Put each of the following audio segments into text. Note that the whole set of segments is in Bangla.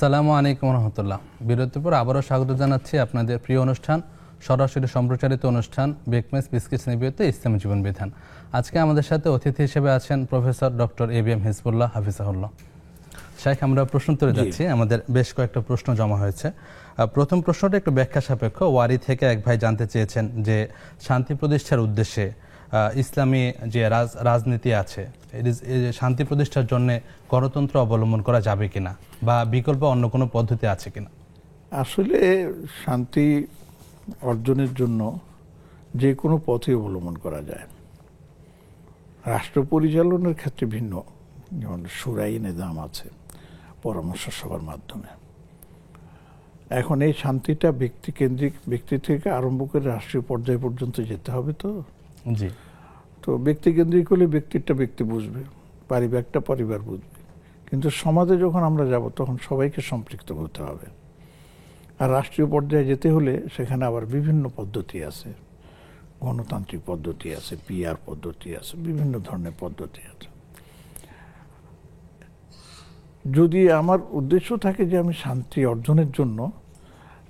আসসালামু আলাইকুম রহমতুল্লাহ। বিরতির পর আবারও স্বাগত জানাচ্ছি আপনাদের প্রিয় অনুষ্ঠান, সরাসরি সম্প্রচারিত অনুষ্ঠান বিকমেস বিস্কিটস নিবেদিত ইসলামী জীবন বিধান। আজকে আমাদের সাথে অতিথি হিসেবে আছেন প্রফেসর ডক্টর এবিএম হিজবুল্লাহ হাফিজাহুল্লাহ। শাইখ, আমরা প্রশ্ন তুলে যাচ্ছি। আমাদের বেশ কয়েকটা প্রশ্ন জমা হয়েছে। প্রথম প্রশ্নটা একটু ব্যাখ্যা সাপেক্ষ। ওয়ারি থেকে এক ভাই জানতে চেয়েছেন যে শান্তি প্রতিষ্ঠার উদ্দেশ্যে ইসলামী যে রাজনীতি আছে, শান্তি প্রতিষ্ঠার জন্য গণতন্ত্র অবলম্বন করা যাবে কিনা বা বিকল্প অন্য কোনো পদ্ধতি আছে কিনা? আসলে শান্তি অর্জনের জন্য যে কোনো পথই অবলম্বন করা যায়। রাষ্ট্র পরিচালনার ক্ষেত্রে ভিন্ন, যেমন শুরাই নিজাম আছে পরামর্শ সভার মাধ্যমে। এখন এই শান্তিটা ব্যক্তিকেন্দ্রিক, ব্যক্তি থেকে আরম্ভ করে রাষ্ট্রীয় পর্যায় পর্যন্ত যেতে হবে। জি, তো ব্যক্তিকেন্দ্রিক হলে ব্যক্তিটা ব্যক্তি বুঝবে, পারিবারটা পরিবার বুঝবে, কিন্তু সমাজে যখন আমরা যাব তখন সবাইকে সম্পৃক্ত হতে হবে। আর রাষ্ট্রীয় পর্যায়ে যেতে হলে সেখানে আবার বিভিন্ন পদ্ধতি আছে, গণতান্ত্রিক পদ্ধতি আছে, পিআর পদ্ধতি আছে, বিভিন্ন ধরনের পদ্ধতি আছে। যদি আমার উদ্দেশ্য থাকে যে আমি শান্তি অর্জনের জন্য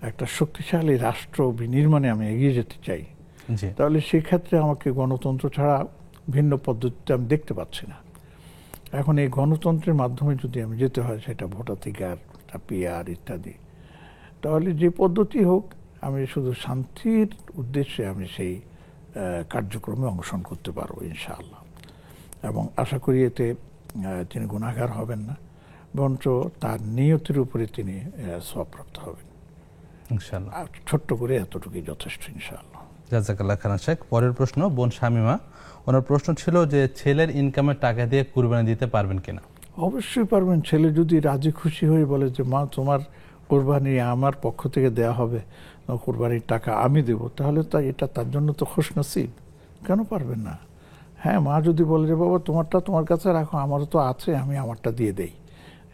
একটা শক্তিশালী রাষ্ট্র বিনির্মাণে আমি এগিয়ে যেতে চাই, তাহলে সেক্ষেত্রে আমাকে গণতন্ত্র ছাড়া ভিন্ন পদ্ধতিতে আমি দেখতে পাচ্ছি না। এখন এই গণতন্ত্রের মাধ্যমে যদি আমি যেতে হয়, সেটা ভোটাধিকার, পিআর ইত্যাদি, তাহলে যে পদ্ধতি হোক আমি শুধু শান্তির উদ্দেশ্যে আমি সেই কার্যক্রমে অংশগ্রহণ করতে পারবো ইনশাআল্লাহ। এবং আশা করি এতে তিনি গুনাহগার হবেন না, বরঞ্চ তার নিয়তের উপরে তিনি সওয়াবপ্রাপ্ত হবেন ইনশাআল্লাহ। ছোট্ট করে এতটুকুই যথেষ্ট ইনশাআল্লাহ। জাযাকাল্লাহ খান শেখ। পরের প্রশ্ন বোন শামিমা, ওনার প্রশ্ন ছিল যে ছেলের ইনকামের টাকা দিয়ে কুরবানি দিতে পারবেন কিনা? অবশ্যই পারবেন। ছেলে যদি রাজি খুশি হয়ে বলে যে মা তোমার কোরবানি আমার পক্ষ থেকে দেয়া হবে, কোরবানির টাকা আমি দেব, তাহলে তো এটা তার জন্য তো খুশনসিব। কেন পারবেন না? হ্যাঁ, মা যদি বলে যে বাবা তোমারটা তোমার কাছে রাখো, আমারও তো আছে, আমি আমারটা দিয়ে দেই,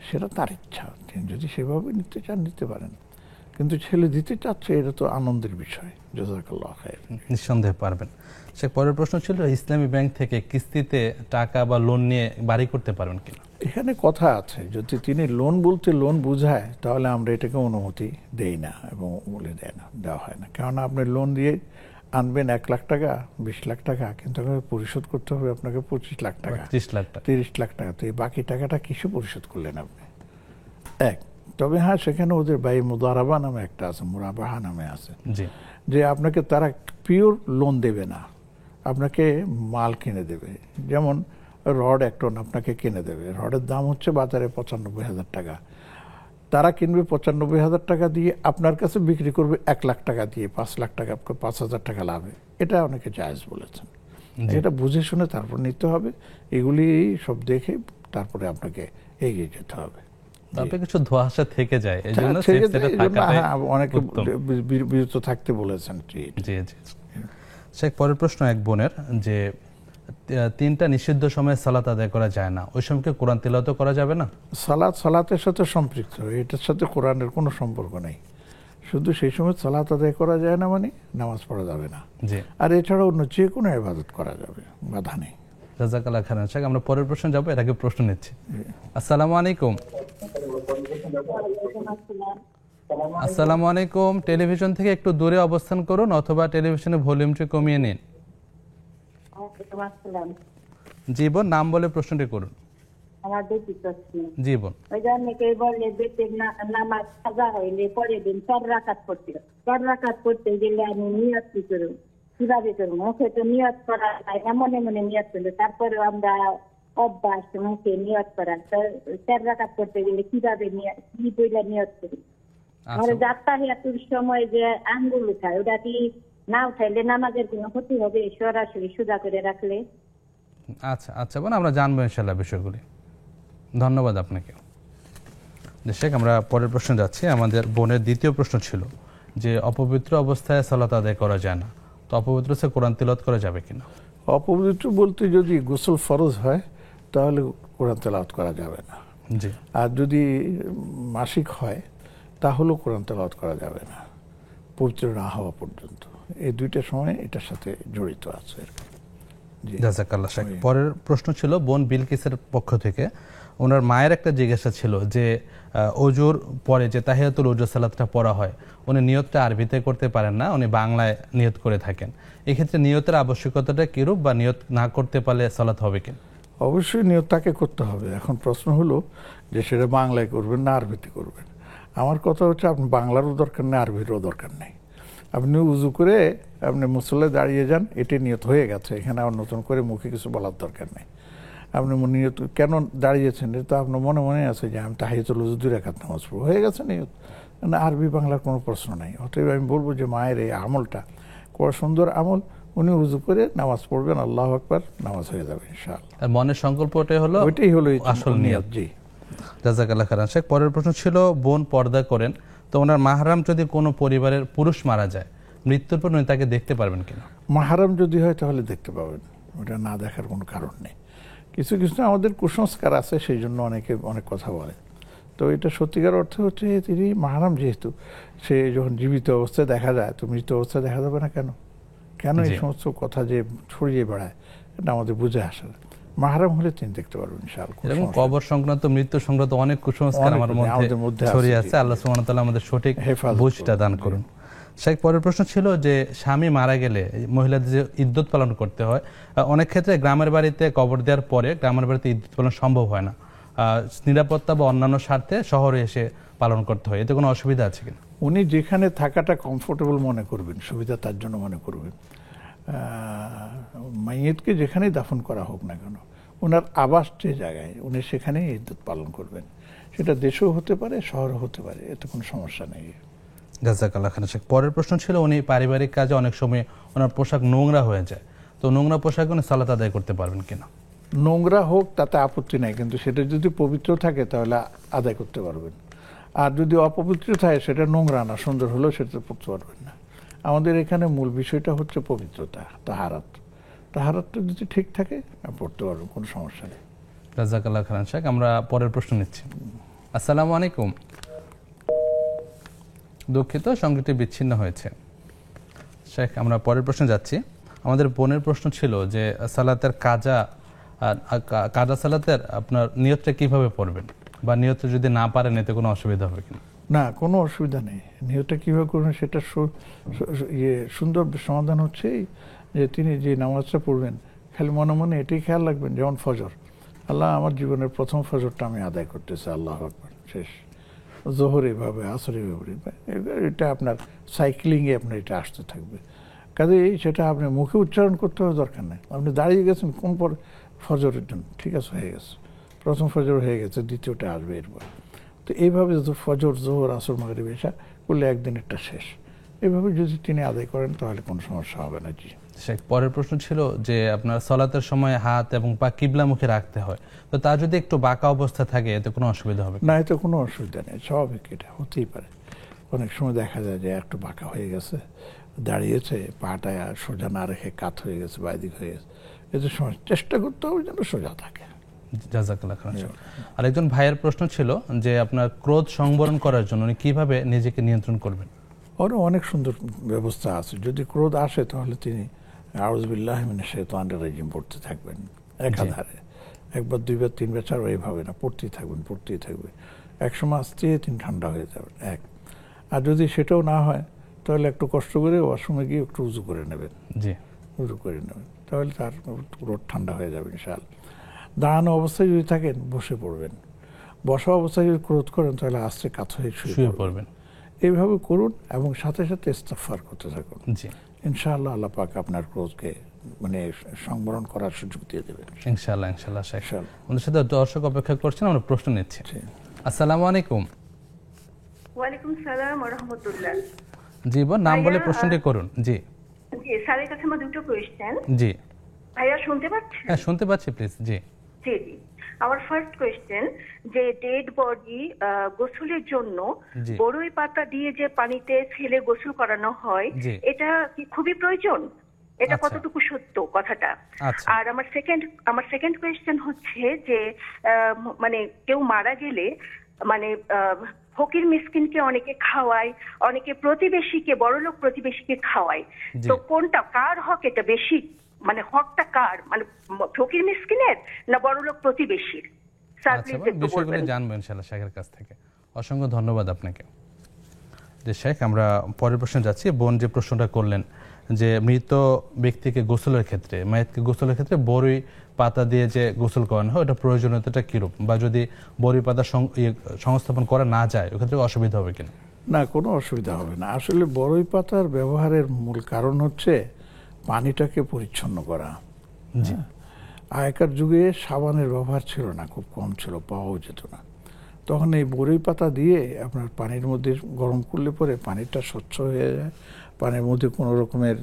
সেটা তার ইচ্ছা। তিনি যদি সেভাবে নিতে চান নিতে পারেন, কিন্তু ছেলে দিতে চাচ্ছে, এটা তো আনন্দের বিষয়। জাযাকাল্লাহ খাইর। নিঃসন্দেহে পারবেন। সে পরের প্রশ্ন ছিল ইসলামী ব্যাংক থেকে কিস্তিতে টাকা বা লোন নিয়ে বাড়ি করতে পারবেন কিনা? এখানে কথা আছে, যদি তিনি লোন বলতে লোন বুঝায়, তাহলে আমরা এটাকে অনুমতি দেই না এবং বলে দেওয়া হয় না। কেননা আপনি লোন দিয়ে আনবেন 1 লাখ টাকা, 20 লাখ টাকা, কিন্তু পরিশোধ করতে হবে আপনাকে 25 লাখ টাকা, 30 লাখ টাকা, 30 লাখ টাকা। তো এই বাকি টাকাটা কিসে পরিশোধ করলেন আপনি? তবে হ্যাঁ, সেখানে ওদের বাই মুদারাবা নামে একটা আছে, মুরাবাহা নামে আছে, যে আপনাকে তারা পিওর লোন দেবে না, আপনাকে মাল কিনে দেবে। যেমন রড 1 টন আপনাকে কিনে দেবে, রডের দাম হচ্ছে বাজারে 95,000 টাকা, তারা কিনবে 95,000 টাকা দিয়ে, আপনার কাছে বিক্রি করবে 1 লাখ টাকা দিয়ে, 5 লাখ টাকা, 5,000 টাকা লাভে। এটা অনেকে জায়েজ বলেছেন। এটা বুঝে শুনে তারপর নিতে হবে। এগুলি সব দেখে তারপরে আপনাকে এগিয়ে যেতে হবে। তবে কিছু ধোঁয়াশা থেকে যায়, এই জন্য অনেকে বিরত থাকতে বলেছেন। জি জি। শেখ, পরের প্রশ্ন এক বোনের, যে 3টা নিষিদ্ধ সময়ে সালাত আদায় করা যায় না, ওই সময়কে কোরআন তিলাওয়াত করা যাবে না? সালাতের সাথে সম্পৃক্ত, এটার সাথে কোরআনের কোনো সম্পর্ক নেই। শুধু সেই সময় সালাত আদায় করা যায় না মানে নামাজ পড়া যাবে না। আর এছাড়া অন্য যে কোনো ইবাদত করা যাবে, বাধা নেই। জাযাকাল্লাহ খান শেখ। আমরা পরের প্রশ্ন যাবো, এর আগে প্রশ্ন নিচ্ছি। আসসালামু আলাইকুম। আসসালামু আলাইকুম। টেলিভিশন থেকে একটু দূরে অবস্থান করুন অথবা টেলিভিশনের ভলিউমটি কমিয়ে নিন। জি বোন, নাম বলে প্রশ্নটি করুন। জি বোন। ওই জন্য কেউ বলে বেতের নামাজ কাজা হইলে পরের দিন 4 রাকাত পড়তে, 4 রাকাত পড়তে গেলে আমি নিয়ত কি করব, কিভাবে করবো? মুখে তো নিয়ত করা যায় না, মনে মনে নিয়ত করলে, তারপরেও আমরা অভ্যাস মুখে নিয়ত করার। 4 রাকাত পড়তে গেলে কিভাবে কি বইলা নিয়ত করি? আমার যাত্রাহিয়াতুর সময় যে আঙ্গুল উঠায়, ওটা কি না উঠাইলে নামাজের কোনো ক্ষতি হবে সরাসরি সোজা করে রাখলে? আচ্ছা আচ্ছা বোন, আমরা জানবো ইনশাআল্লাহ বিষয়গুলি। ধন্যবাদ আপনাকে। শেখ, আমরা পরের প্রশ্ন যাচ্ছি। আমাদের বোনের দ্বিতীয় প্রশ্ন ছিল যে অপবিত্র অবস্থায় সালাত আদায় করা যায় না, তো অপবিত্র সে কোরআন তিলাওয়াত করা যাবে কিনা? অপবিত্র বলতে যদি গোসল ফরজ হয় তাহলে কোরআন তেলাওয়াত করা যাবে না। জি। আর যদি মাসিক হয় তাহলেও কোরআন তেলাওয়াত করা যাবে না পবিত্র না হওয়া পর্যন্ত। এই দুইটা সময় এটার সাথে জড়িত আছে। জাযাকাল্লাহ শেখ। পরের প্রশ্ন ছিল বোন বিলকিসের পক্ষ থেকে, ওনার মায়ের একটা জিজ্ঞাসা ছিল যে ওজুর পরে যে তাহিয়াতুল ওজু সালাতটা পড়া হয় উনি নিয়তটা আরবিতে করতে পারেন না, উনি বাংলায় নিয়ত করে থাকেন। এক্ষেত্রে নিয়তের আবশ্যকতাটা কিরূপ, বা নিয়ত না করতে পারলে সালাত হবে কিনা? অবশ্যই নিয়ত তাকে করতে হবে। এখন প্রশ্ন হলো যে সেটা বাংলায় করবেন না আরবিতে করবেন। আমার কথা হচ্ছে আপনি বাংলারও দরকার নেই, আরবিরও দরকার নেই। আপনি উজু করে আপনি মুসল্লায় দাঁড়িয়ে যান, এটি নিয়ত হয়ে গেছে, এখানে আর নতুন করে মুখে কিছু বলার দরকার নেই। আপনি নিয়ত কেন দাঁড়িয়েছেন এটা আপনার মনে মনে আছে যে আমি তাহিয়াতুল ওযু 2 রাকাত নামাজ পড়ব, হয়ে গেছে নিয়ত। না আরবি বাংলার কোনো প্রশ্ন নাই। অতএব আমি বলবো যে মায়ের এই আমলটা কত সুন্দর আমল, উনি উজু করে নামাজ পড়বেন, আল্লাহু আকবার, নামাজ হয়ে যাবে ইনশাআল্লাহ। আর মনের সংকল্পটাই হলো ওইটাই হলো আসল নিয়ত। জি, জাযাকাল্লাহ খাইরান শেখ। পরের প্রশ্ন ছিল বোন পর্দা করেন, তো ওনার মাহরাম যদি কোনো পরিবারের পুরুষ মারা যায়, মৃত্যুর পর উনি তাকে দেখতে পারবেন কিনা? মাহরাম যদি হয় তাহলে দেখতে পাবেন, ওটা না দেখার কোনো কারণ নেই। কিছু কিছু আমাদের কুসংস্কার আছে, সেই জন্য অনেকে অনেক কথা বলে। তো এটা সত্যিকার অর্থ হচ্ছে তিনি মাহরাম, যেহেতু সে যখন জীবিত অবস্থায় দেখা যায় তো মৃত অবস্থায় দেখা যাবে না কেন? কেন এই সমস্ত কথা যে ছড়িয়ে বেড়ায় এটা আমাদের বুঝে আসে না। মাহরাম হলে তিনি দেখতে পারবেন ইনশাআল্লাহ। এবং কবর সংক্রান্ত, মৃত্যু সংক্রান্ত অনেক কুসংস্কার আমার মধ্যে ছড়িয়ে আছে। আল্লাহ সুবহানাহু ওয়া তাআলা আমাদের সঠিক বুঝটা দান করুন। শেখ, পরের প্রশ্ন ছিল যে স্বামী মারা গেলে মহিলাদের যে ইদ্যত পালন করতে হয়, অনেক ক্ষেত্রে গ্রামের বাড়িতে কবর দেওয়ার পরে গ্রামের বাড়িতে ইদ্যত পালন সম্ভব হয় না, নিরাপত্তা বা অন্যান্য স্বার্থে শহরে এসে পালন করতে হয়, এতে কোনো অসুবিধা আছে কিনা? উনি যেখানে থাকাটা কমফোর্টেবল মনে করবেন, সুবিধা তার জন্য মনে করবেন। মাইয়েতকে যেখানেই দাফন করা হোক না কেন, ওনার আবাস যে জায়গায় উনি সেখানেই ইদ্যত পালন করবেন। সেটা দেশেও হতে পারে, শহরও হতে পারে, এতে কোনো সমস্যা নেই। জাযাকাল্লাহ খাইরান শেখ। পরের প্রশ্ন ছিল উনি পারিবারিক কাজে অনেক সময় ওনার পোশাক নোংরা হয়ে যায়, তো নোংরা পোশাকে উনি সালাত আদায় করতে পারবেন কিনা? নোংরা হোক তাতে আপত্তি নাই, কিন্তু সেটা যদি পবিত্র থাকে তাহলে আদায় করতে পারবেন। আর যদি অপবিত্র থাকে, সেটা নোংরা না, সুন্দর হলেও সেটা পড়তে পারবেন না। আমাদের এখানে মূল বিষয়টা হচ্ছে পবিত্রতা, তাহারাতটা যদি ঠিক থাকে পড়তে পারবেন, কোনো সমস্যা নেই। জাযাকাল্লাহ খাইরান শেখ। আমরা পরের প্রশ্ন নিচ্ছি। আসসালামু আলাইকুম। দুঃখিত, সংগীতটি বিচ্ছিন্ন হয়েছে। শেখ, আমরা পরের প্রশ্নে যাচ্ছি। আমাদের বোনের প্রশ্ন ছিল যে সালাতের কাজা সালাতের আপনার নিয়তটা কিভাবে পড়বেন, বা নিয়তটা যদি না পারেন এতে কোনো অসুবিধা হবে কিনা? না, কোনো অসুবিধা নেই। নিয়তটা কীভাবে করবেন সেটা সুন্দর সমাধান হচ্ছে যে তিনি যে নামাজটা পড়বেন খালি মনে মনে এটাই খেয়াল রাখবেন, যেমন ফজর, আল্লাহ আমার জীবনের প্রথম ফজরটা আমি আদায় করতেছি, আল্লাহু আকবার, শেষ। জোহর এভাবে, আসর এভাবে, এটা আপনার সাইক্লিংয়ে আপনার এটা আসতে থাকবে। কাজে সেটা আপনি মুখে উচ্চারণ করতে হবে দরকার নেই। আপনি দাঁড়িয়ে গেছেন কোন পর ফজরের জন্য, ঠিক আছে, হয়ে গেছে, প্রথম ফজর হয়ে গেছে, দ্বিতীয়টা আসবে এরপর। তো এইভাবে ফজর, জোহর, আসর, মাগরিব, এশা করলে একদিনেরটা শেষ। এইভাবে যদি তিনি আদায় করেন তাহলে কোনো সমস্যা হবে না। জি শেখ, পরের প্রশ্ন ছিল যে আপনার সালাতের সময় হাত এবং পা কিবলামুখী রাখতে হয়, তো তা যদি একটু বাঁকা অবস্থা থাকে এতে কোনো অসুবিধা হবে না? এতে কোনো অসুবিধা নেই, স্বাভাবিক, এটা হতেই পারে। অনেক সময় দেখা যায় যে একটু বাঁকা হয়ে গেছে, দাঁড়িয়েছে, পাটা সোজা না রেখে কাত হয়ে গেছে, বাইদিক হয়ে গেছে, এতে সময় চেষ্টা করতে হবে যেন সোজা থাকে। জাযাকাল্লাহ খাইরান। আরেকজন ভাইয়ের প্রশ্ন ছিল যে আপনার ক্রোধ সংবরণ করার জন্য উনি কিভাবে নিজেকে নিয়ন্ত্রণ করবেন? ওর অনেক সুন্দর ব্যবস্থা আছে। যদি ক্রোধ আসে তাহলে তিনি আউযু বিল্লাহি মিনাশ শাইতানির রাজিম পড়তে থাকবেন একাধারে, একবার, দুইবার, তিনবার, চারবার, এইভাবে না, পড়তেই থাকবেন। একসময় আস্তে তিনি ঠান্ডা হয়ে যাবেন, এক। আর যদি সেটাও না হয় তাহলে একটু কষ্ট করে ওয়াশরুমে গিয়ে একটু উজু করে নেবেন, তাহলে তার ক্রোধ ঠান্ডা হয়ে যাবে ইনশাআল্লাহ। দাঁড়ানো অবস্থায় যদি থাকেন বসে পড়বেন, বসা অবস্থায় যদি ক্রোধ করেন তাহলে আস্তে কাত হয়ে শুয়ে পড়বেন। এইভাবে করুন এবং সাথে সাথে ইস্তিগফার করতে থাকুন। ইনশাআল্লাহ আল্লাহ পাক আপনার ক্রোধকে সংবরণ করার সুযোগ দিয়ে দেবেন ইনশাআল্লাহ। শেখ, আমাদের সাথে দর্শক অপেক্ষা করছেন, আমরা প্রশ্ন নিচ্ছি। আসসালামু আলাইকুম। ওয়ালাইকুম সালাম ওয়া রাহমাতুল্লাহ। জি বোন, নাম বলে প্রশ্নটি করুন। জি স্যারের কাছে আমার দুটো কোয়েশ্চেন। জি ভাইয়া শুনতে পাচ্ছেন? হ্যাঁ, শুনতে পাচ্ছি, প্লিজ। জি জি জি আমার ফার্স্ট কোয়েশ্চেন, যে ডেড বডি গোসলের জন্য বড়ই পাতা দিয়ে যে পানিতে ফেলে গোসল করানো হয়, এটা কি খুবই প্রয়োজন? এটা কতটুকু সত্য কথাটা? আর আমার সেকেন্ড কোয়েশ্চেন হচ্ছে যে মানে কেউ মারা গেলে ফকির মিসকিনকে অনেকে খাওয়ায়, অনেকে প্রতিবেশীকে, বড়লোক প্রতিবেশীকে খাওয়ায়, তো কোনটা, কার হক এটা বেশি? হকটা কার, ফকির মিসকিনের না বড়লোক প্রতিবেশীর? স্যার আচ্ছা, প্লিজ একটু বিষয়গুলো বলবেন। জানবো ইনশাআল্লাহ শেখের কাছ থেকে। অসংখ্য ধন্যবাদ আপনাকে। যে শেখ, আমরা পরের প্রশ্নে যাচ্ছি। বোন যে প্রশ্নটা করলেন যে মৃত ব্যক্তিকে গোসলের ক্ষেত্রে, মায়েতকে গোসলের ক্ষেত্রে বড়ই পাতা দিয়ে যে গোসল করানো হয়, ওটা প্রয়োজনীয়তাটা কিরূপ, বা যদি বড়ই পাতা সংস্থাপন করা না যায় ওক্ষেত্রে অসুবিধা হবে কিনা? না, কোনো অসুবিধা হবে না। আসলে বড়ই পাতার ব্যবহারের মূল কারণ হচ্ছে পানিটাকে পরিচ্ছন্ন করা। আগেকার যুগে সাবানের ব্যবহার ছিল না, খুব কম ছিল, পাওয়াও যেত না। তখন এই বড়ই পাতা দিয়ে আপনার পানির মধ্যে গরম করলে পরে পানিটা স্বচ্ছ হয়ে যায়, পানির মধ্যে কোনো রকমের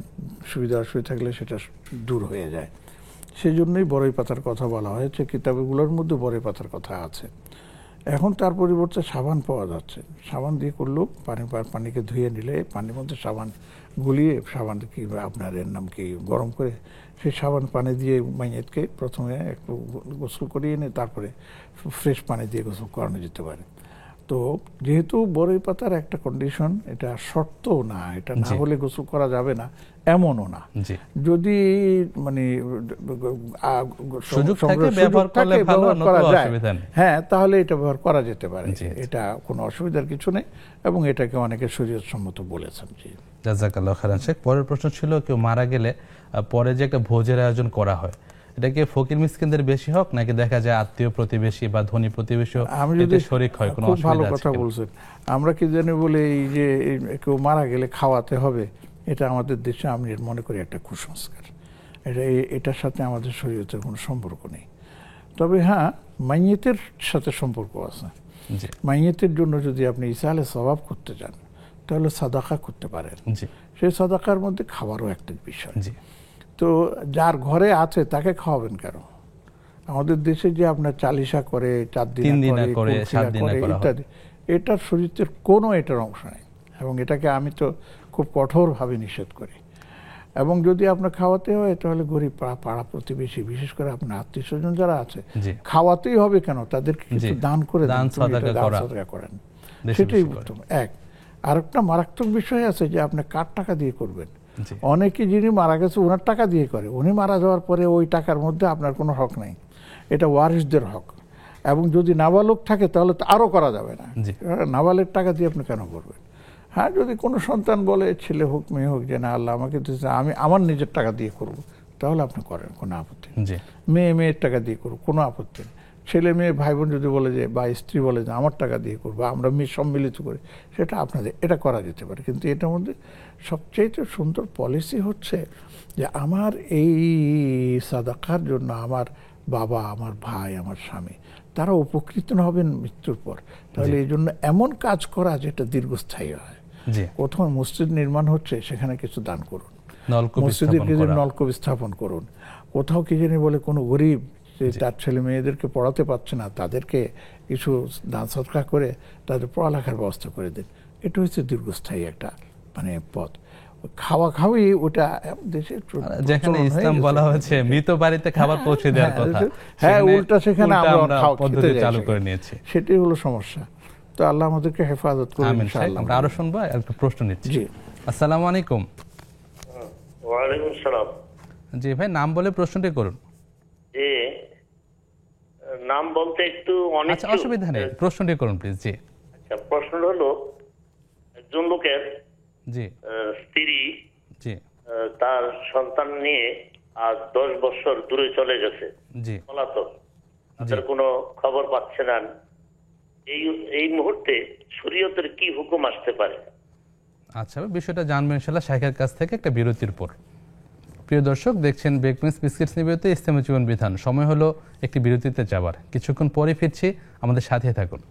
সুবিধা অসুবিধা থাকলে সেটা দূর হয়ে যায়। সেই জন্যই বড়ই পাতার কথা বলা হয়েছে, কিতাবগুলোর মধ্যে বড়ই পাতার কথা আছে। এখন তার পরিবর্তে সাবান পাওয়া যাচ্ছে, সাবান দিয়ে করলেও পানিকে ধুয়ে নিলে পানির মধ্যে সাবান গুলিয়ে, সাবান কি আপনার এর নাম কি গরম করে সেই সাবান পানি দিয়ে মাইয়েতকে প্রথমে একটু গোসল করিয়ে এনে তারপরে ফ্রেশ পানি দিয়ে গোসল করানো যেতে পারে। তো যেহেতু বড়ই পাতার একটা কন্ডিশন, এটা শর্তও না, এটা না হলে গোসল করা যাবে না এমনও না। যদি মানে সুযোগ থাকে ব্যবহার করা যায়, হ্যাঁ, তাহলে এটা ব্যবহার করা যেতে পারে। এটা কোনো অসুবিধার কিছু নেই এবং এটাকে অনেকে শরীয়তসম্মত বলেছেন। জি, জাযাকাল্লাহ খাইরান শেখ। পরের প্রশ্ন ছিল, কেউ মারা গেলে পরে যে একটা ভোজের আয়োজন করা হয়, এটা কি ফকির মিসকিনদের বেশি হক, নাকি দেখা যায় আত্মীয় প্রতিবেশী বা ধনী প্রতিবেশী এতে শরীক হয়? কোনো অসুবিধা আছে? ভালো কথা বলছেন। আমরা কি জানি বলে এই যে কেউ মারা গেলে খাওয়াতে হবে, এটা আমাদের দেশে আমি মনে করি একটা কুসংস্কার। এটার সাথে আমাদের শরীয়তের কোনো সম্পর্ক নেই। তবে হ্যাঁ, মাইয়েতের সাথে সম্পর্ক আছে। মাইয়েতের জন্য যদি আপনি ইসালে সওয়াব করতে চান তাহলে সাদাকা করতে পারেন। সেই সাদাকার মধ্যে খাবারও একটা বিষয়। তো যার ঘরে আছে তাকে খাওয়াবেন কেন? আমাদের দেশে যে আপনার চালিশা করে, 4 দিন করে, 7 দিন করে ইত্যাদি, এটার শরীরের কোনো এটার অংশ নেই এবং এটাকে আমি তো খুব কঠোরভাবে নিষেধ করি। এবং যদি আপনার খাওয়াতে হয় তাহলে গরিব পাড়া প্রতিবেশী, বিশেষ করে আপনার আত্মীয় স্বজন যারা আছে, খাওয়াতেই হবে কেন, তাদেরকে কিছু দান করে করেন, সেটাই উত্তম। আরেকটা মারাত্মক বিষয় আছে যে আপনি কার টাকা দিয়ে করবেন। অনেকে যিনি মারা গেছে ওনার টাকা দিয়ে করে, উনি মারা যাওয়ার পরে ওই টাকার মধ্যে আপনার কোনো হক নাই, এটা ওয়ারিসদের হক। এবং যদি নাবালক থাকে তাহলে তো আরো করা যাবে না। নাবালের টাকা দিয়ে আপনি কেন করবেন? হ্যাঁ, যদি কোনো সন্তান বলে, ছেলে হোক মেয়ে হোক, যে না আল্লাহ আমাকে আমি আমার নিজের টাকা দিয়ে করব, তাহলে আপনি করেন, কোনো আপত্তি নেই। মেয়ের টাকা দিয়ে করবো, কোনো আপত্তি নেই। ছেলে মেয়ে ভাই বোন যদি বলে যে, বা স্ত্রী বলে যে আমার টাকা দিয়ে করবো, আমরা মেয়ে সম্মিলিত করি, সেটা আপনাদের, এটা করা যেতে পারে। কিন্তু এটার মধ্যে সবচেয়ে সুন্দর পলিসি হচ্ছে যে আমার এই সাদাকার জন্য আমার বাবা, আমার ভাই, আমার স্বামী, তারা উপকৃত হবেন মৃত্যুর পর। তাহলে এই জন্য এমন কাজ করা যেটা দীর্ঘস্থায়ী হয়। কোথাও মসজিদ নির্মাণ হচ্ছে, সেখানে কিছু দান করুন, মসজিদের কিছু নলকূপ স্থাপন করুন। কোথাও কি জানি বলে কোনো গরিব যে তার ছেলে মেয়েদেরকে পড়াতে পারছে না, তাদেরকে কিছু দান সদকা করে তাদের পড়ালেখার ব্যবস্থা করে দিন। এটা হচ্ছে দীর্ঘস্থায়ী একটা মানে পথ। খাওয়া খাওয়াই ওটা দেশের, যেখানে ইসলাম বলা হয়েছে মৃত বাড়িতে খাবার পৌঁছে দেওয়ার কথা, হ্যাঁ, উল্টা সেখানে আমরা পদ্ধতি চালু করে নিয়েছি। সেটাই হলো সমস্যা। তো আল্লাহ আমাদেরকে হেফাজত করুন ইনশাআল্লাহ। আমরা আরো শুনবো, একটা প্রশ্ন নিচ্ছি। জি, আসসালামু আলাইকুম। ওয়া আলাইকুম আসসালাম। জি ভাই, নাম বলে প্রশ্নটি করুন। জি, নাম বলতে একটু অনেক, আচ্ছা অসুবিধা নেই, প্রশ্নটি করুন প্লিজ। জি, আচ্ছা, প্রশ্নটা হলো, একজন লোকের স্ত্রী তার সন্তান নিয়ে আজ 10 বছর দূরে চলে গেছে, পলাতক, তাদের কোনো খবর পাচ্ছে না। এই মুহূর্তে শরীয়তের কি হুকুম আসতে পারে? আচ্ছা, বিষয়টা জানবেন ইনশাআল্লাহ শেখের কাছ থেকে একটা বিরতির পর। প্রিয় দর্শক, দেখছেন বেকমেস বিস্কিটস নিবেদিত ইসলামী জীবন বিধান। সময় হলো একটি বিরতিতে যাবার, কিছুক্ষণ পরে ফিরছি, আমাদের সাথে থাকুন।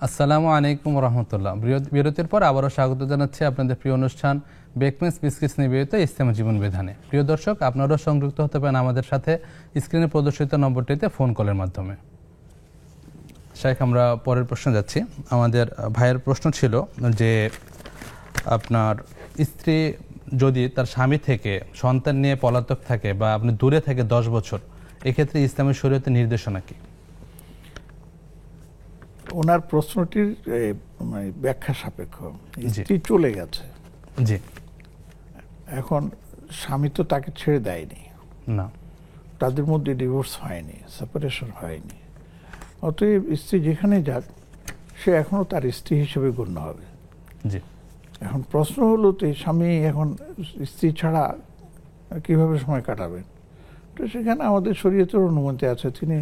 আসসালামু আলাইকুম রহমতুল্লাহ। বিরতির পর আবারও স্বাগত জানাচ্ছি আপনাদের প্রিয় অনুষ্ঠান বেকমেস বিস্কিটস নিবেদিত ইসলামী জীবন বিধানে। প্রিয় দর্শক, আপনারাও সংযুক্ত হতে পারেন আমাদের সাথে স্ক্রিনে প্রদর্শিত নম্বরটিতে ফোন কলের মাধ্যমে। শেখ, আমরা পরের প্রশ্ন যাচ্ছি। আমাদের ভাইয়ের প্রশ্ন ছিল যে আপনার স্ত্রী যদি তার স্বামী থেকে সন্তান নিয়ে পলাতক থাকে বা আপনি দূরে থাকে 10 বছর, এক্ষেত্রে ইসলামী শরীয়তের নির্দেশনা কি? ওনার প্রশ্নটির মানে ব্যাখ্যা সাপেক্ষ। স্ত্রী চলে গেছে, জি, এখন স্বামী তো তাকে ছেড়ে দেয়নি, না, তাদের মধ্যে ডিভোর্স হয়নি, সেপারেশন হয়নি, অতএব স্ত্রী যেখানে যাক সে এখনো তার স্ত্রী হিসেবে গণ্য হবে। জি, এখন প্রশ্ন হলো তো স্বামী এখন স্ত্রী ছাড়া কিভাবে সময় কাটাবেন? তো সেখানে আমাদের শরীয়তের অনুমতি আছে, তিনি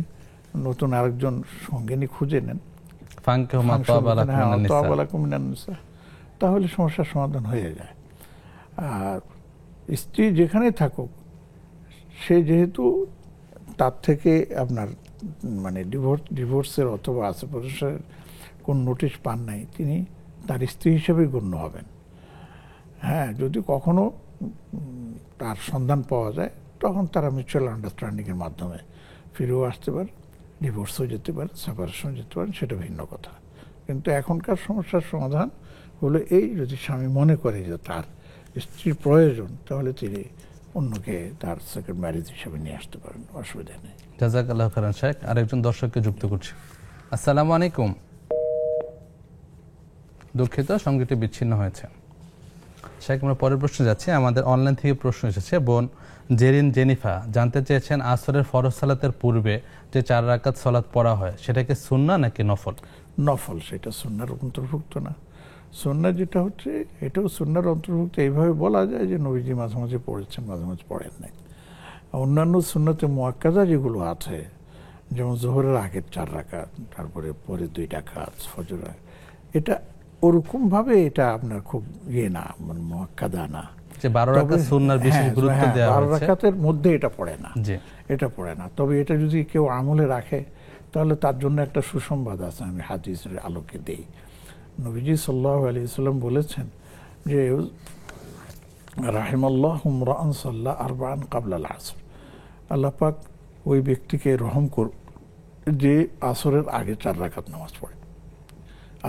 নতুন আরেকজন সঙ্গিনী খুঁজে নেন, তাহলে সমস্যার সমাধান হয়ে যায়। আর স্ত্রী যেখানে থাকুক, সে যেহেতু তার থেকে আপনার মানে ডিভোর্সের অথবা সেপারেশনের কোন নোটিশ পান নাই, তিনি তার স্ত্রী হিসেবে গণ্য হবেন। হ্যাঁ, যদি কখনো তার সন্ধান পাওয়া যায় তখন তারা মিউচুয়াল আন্ডারস্ট্যান্ডিংয়ের মাধ্যমে ফিরেও আসতে পারে, ডিভোর্সও যেতে পারে, সেপারেশন যেতে পারে, সেটা ভিন্ন কথা। কিন্তু এখনকার সমস্যার সমাধান হলো এই, যদি স্বামী মনে করে যে তার স্ত্রীর প্রয়োজন, তাহলে তিনি অন্যকে তার সেকেন্ড ম্যারেজ হিসেবে নিয়ে আসতে পারেন, অসুবিধা নেই। জাযাকাল্লাহু খাইরান শেখ। আরেকজন দর্শককে যুক্ত করছি। আসসালামু আলাইকুম। দুঃখিত, সঙ্গীটি বিচ্ছিন্ন হয়েছে। শেখ, আমরা পরের প্রশ্নে যাচ্ছি। আমাদের অনলাইন থেকে প্রশ্ন এসেছে। বোন জেরিন জেনিফা জানতে চেয়েছেন, আসরের ফরজ সালাতের পূর্বে যে 4 রাকাত সালাত পড়া হয় সেটা কি সুন্নাহ নাকি নফল? নফল, সেটা সুন্নাহর অন্তর্ভুক্ত না। সুন্নাহ যেটা হচ্ছে, এটাও সুন্নাহর অন্তর্ভুক্ত। এইভাবে বলা যায় যে নবীজি মাঝে মাঝে পড়েছেন, মাঝে মাঝে পড়েন নাই। অন্যান্য সুন্নাতে মুআক্কাদা যেগুলো আছে, যেমন যোহরের আগের 4 রাকাত, তারপরে পরে 2 রাকাত, ফজর, এটা ওরকম ভাবে এটা আপনার খুব না, মানে মুআক্কাদা না, যে 12 রাকাত সুন্নাহর বিশেষ গুরুত্ব দেওয়া হয়েছে। 12 রাকাতের মধ্যে এটা পড়ে না, এটা পড়ে না। তবে এটা যদি কেউ আমলে রাখে তাহলে তার জন্য একটা সুসংবাদ আছে, আমি হাদিসের আলোকে দেই। নবীজি সাল্লাল্লাহু আলাইহি ওয়াসাল্লাম বলেছেন যে রাহিমাল্লাহু ইমরাআন সাল্লা আরবাআন ক্বাবলা আল আসর, আল্লাহ পাক ওই ব্যক্তিকে রহম করুন যে আসরের আগে 4 রাকাত নামাজ পড়ে।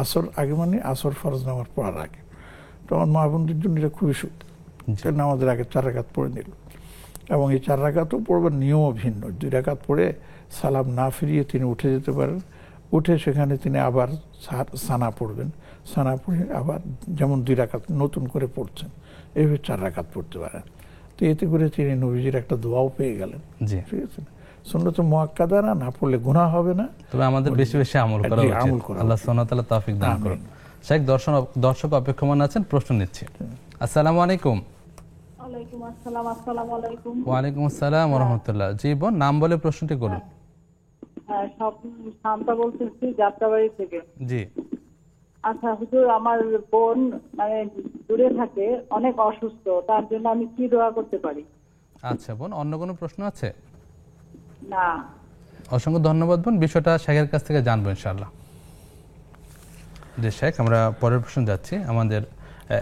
আসর আগে মানে আসর ফরজ নামাজ পড়ার আগে। তখন মা বোনদের জন্য এটা খুবই সুখ, নামাজের আগে 4 রাকাত পড়ে নিল। এবং এই 4 রাকাতও পড়বার নিয়মও ভিন্ন। 2 রাকাত পড়ে সালাম না ফিরিয়ে তিনি উঠে যেতে পারেন, উঠে সেখানে তিনি আবার সানা পড়বেন, সানা পড়ে আবার যেমন 2 রাকাত নতুন করে পড়ছেন, এইভাবে 4 রাকাত পড়তে পারেন। তো এতে করে তিনি নবীজির একটা দোয়াও পেয়ে গেলেন। ঠিক আছে, সুন্নাত মুআক্কাদা না পড়লে গুনাহ হবে না, তবে আমাদের বেশি বেশি আমল করা উচিত। আল্লাহ সুবহানাহু ওয়া তাআলা তৌফিক দান করুন। শেখ, দর্শক অপেক্ষমান আছেন, প্রশ্ন নিচ্ছি। আসসালামু আলাইকুম। ওয়ালাইকুম আসসালাম। আসসালামু আলাইকুম। ওয়ালাইকুম আসসালাম ওয়া রাহমাতুল্লাহ। জি বোন, নাম বলে প্রশ্নটি করুন। হ্যাঁ, শান্তা বলতেছি যাত্রাবাড়ি থেকে। জি। আচ্ছা হুজুর, আমার বোন মানে দূরে থাকে, অনেক অসুস্থ, তার জন্য আমি কি দোয়া করতে পারি? আচ্ছা বোন, অন্য কোনো প্রশ্ন আছে? না। অসংখ্য ধন্যবাদ বোন, বিষয়টা শেখের কাছ থেকে জানবো ইনশাআল্লাহ। যে শেখ, আমরা পরের প্রশ্ন যাচ্ছি। আমাদের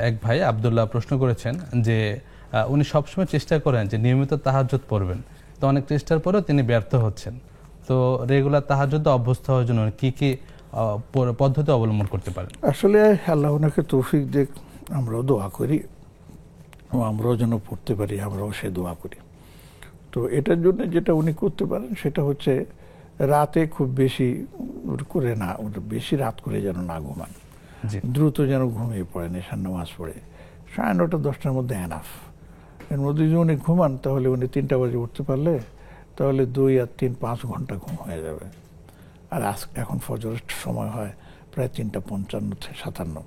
এক ভাই আব্দুল্লাহ প্রশ্ন করেছেন যে উনি সবসময় চেষ্টা করেন যে নিয়মিত তাহাজ্জুদ পড়বেন, তো অনেক চেষ্টার পরেও তিনি ব্যর্থ হচ্ছেন। তো রেগুলার তাহাজ্জুদে অভ্যস্ত হওয়ার জন্য কি কি পদ্ধতি অবলম্বন করতে পারেন? আসলে আল্লাহ ওনাকে তৌফিক দেখ, আমরাও দোয়া করি, আমরাও যেন পড়তে পারি, আমরাও সে দোয়া করি। তো এটার জন্য যেটা উনি করতে পারেন সেটা হচ্ছে রাতে খুব বেশি করে না, বেশি রাত করে যেন না ঘুমান, দ্রুত যেন ঘুমিয়ে পড়েন, এশার নামাজ পড়ে 9:30 10টার মধ্যে এনাফ। এর মধ্যে যদি উনি ঘুমান তাহলে উনি 3টা বাজে উঠতে পারলে তাহলে 2 আর 3 5 ঘন্টা ঘুম হয়ে যাবে। আর এখন ফজরের সময় হয় প্রায় 3:55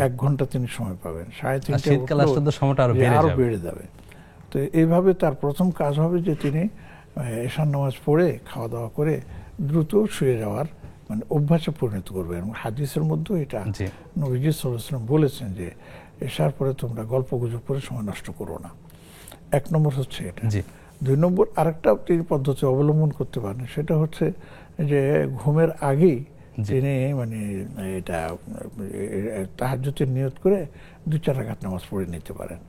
1 ঘন্টা তিনি সময় পাবেন। 3:30 আরো বেড়ে যাবে। তো এইভাবে তার প্রথম কাজ হবে যে তিনি এশার নামাজ পড়ে খাওয়া দাওয়া করে দ্রুত শুয়ে যাওয়ার মানে অভ্যাসে পরিণত করবে। এবং হাদিসের মধ্যে এটা নবীজি সাল্লাল্লাহু আলাইহি ওয়াসাল্লাম বলেছেন যে এশার পরে তোমরা গল্প গুজব করে সময় নষ্ট করো না। 1 নম্বর হচ্ছে এটা। 2 নম্বর আরেকটা তিনি পদ্ধতি অবলম্বন করতে পারেন, সেটা হচ্ছে যে ঘুমের আগেই তিনি মানে এটা তাহাজ্জুদের নিয়ত করে 2-4 রাকাত নামাজ পড়ে নিতে পারেন।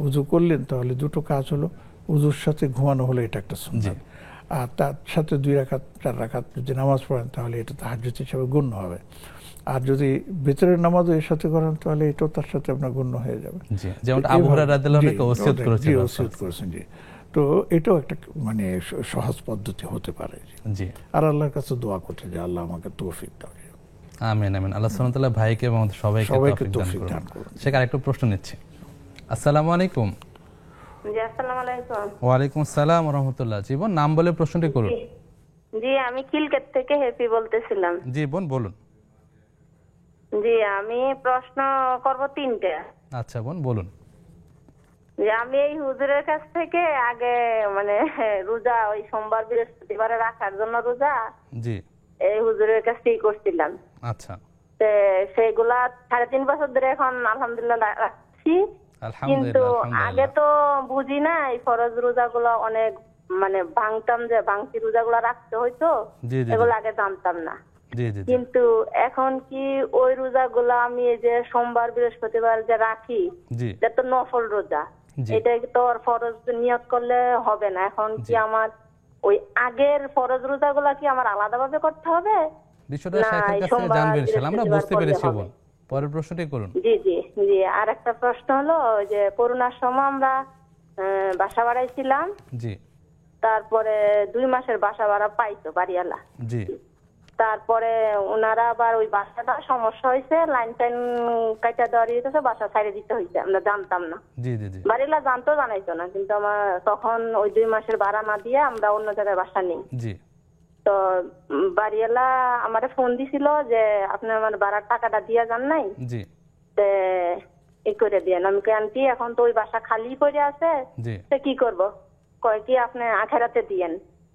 উযু করলেন তাহলে 2টো কাজ হলো, উযুর সাথে ঘুমানো হলো, এটা একটা সুন্নাত। আর তার সাথে 2 রাকাত 4 রাকাত যদি নামাজ পড়েন তাহলে এটা তাহাজ্জুদ হিসেবে গণ্য হবে। আর যদি ভিতরের নামাজও এর সাথে করেন তাহলে এটাও তার সাথে আপনার গণ্য হয়ে যাবে। যেমন আবু হুরায়রা রাদিয়াল্লাহু আনহু ওসিয়ত করেছেন। জি, তো এটাও একটা মানে সহজ পদ্ধতি হতে পারে। জি, আর আল্লাহর কাছে দোয়া করতে যে আল্লাহ আমাকে তৌফিক দাও। আমিন আমিন। আল্লাহ সুবহানাহু ওয়া তাআলা ভাইকে এবং আমাদের সবাইকে তৌফিক দান করুন। শেখ আরেকটা প্রশ্ন নিচ্ছি। আসসালামু আলাইকুম। জি আসসালামু আলাইকুম। ওয়া আলাইকুম আসসালাম ওয়া রাহমাতুল্লাহ। জি বোন, নাম বলে প্রশ্নটি করুন। জি আমি খিলকেট থেকে হ্যাপি বলতেছিলাম। জি বোন বলুন। জি আমি প্রশ্ন করব 3টা। আচ্ছা বোন বলুন। যে আমি এই হুজুরের কাছ থেকে আগে মানে রোজা ওই সোমবার বৃহস্পতিবারে রাখার জন্য রোজা জি এই হুজুরের কাছ থেকে করছিলাম। আচ্ছা। সেগুলা 3.5 বছর ধরে এখন আলহামদুলিল্লাহ রাখছি। কিন্তু আগে তো বুঝি না এই ফরজ রোজাগুলো অনেক মানে ভাঙতাম, যে ভাঙতি রোজাগুলো রাখতে হইতো, এগুলো আগে জানতাম না। কিন্তু এখন কি ওই রোজাগুলো আমি এই যে সোমবার বৃহস্পতিবার যে রাখি এটা তো নফল রোজা, এটা তো আর ফরজ নিয়ত করলে হবে না। এখন কি আমার ওই আগের ফরজ রোজাগুলো কি আমার আলাদাভাবে করতে হবে? বিষয়টা শেখের কাছে জানবেন ইনশাআল্লাহ, আমরা বুঝতে পেরেছি বোন। পরের প্রশ্নটি করুন। জি জি জি আর একটা প্রশ্ন হলো যে করোনার সময় আমরা বাসা বাড়াইছিলাম। জি। তারপরে 2 মাসের বাসা ভাড়া পাইতো বাড়িওয়ালা। জি। তারপরে ওনারা আবার ওই বাসাটা সমস্যা হয়েছে, লাইন টাইন কাটা দেওয়ার হইতেছে, বাসা ছাইড়ে দিতে হয়েছে, আমরা জানতাম না। জি জি জি। বাড়িওয়ালা জানাইতো না, কিন্তু আমার তখন ওই 2 মাসের ভাড়া না দিয়ে আমরা অন্য জায়গায় বাসা নেই। জি। তো বাড়িওয়ালা আমারে ফোন দিছিল যে আপনি আমার ভাড়ার টাকাটা দিয়া যান নাই। জি। এই করে দিয়ে আমি আন্টি এখন তো ওই বাসা খালি পড়ে আছে, সে কি করব? কয় কি আপনি আখেরাতে দিয়েন,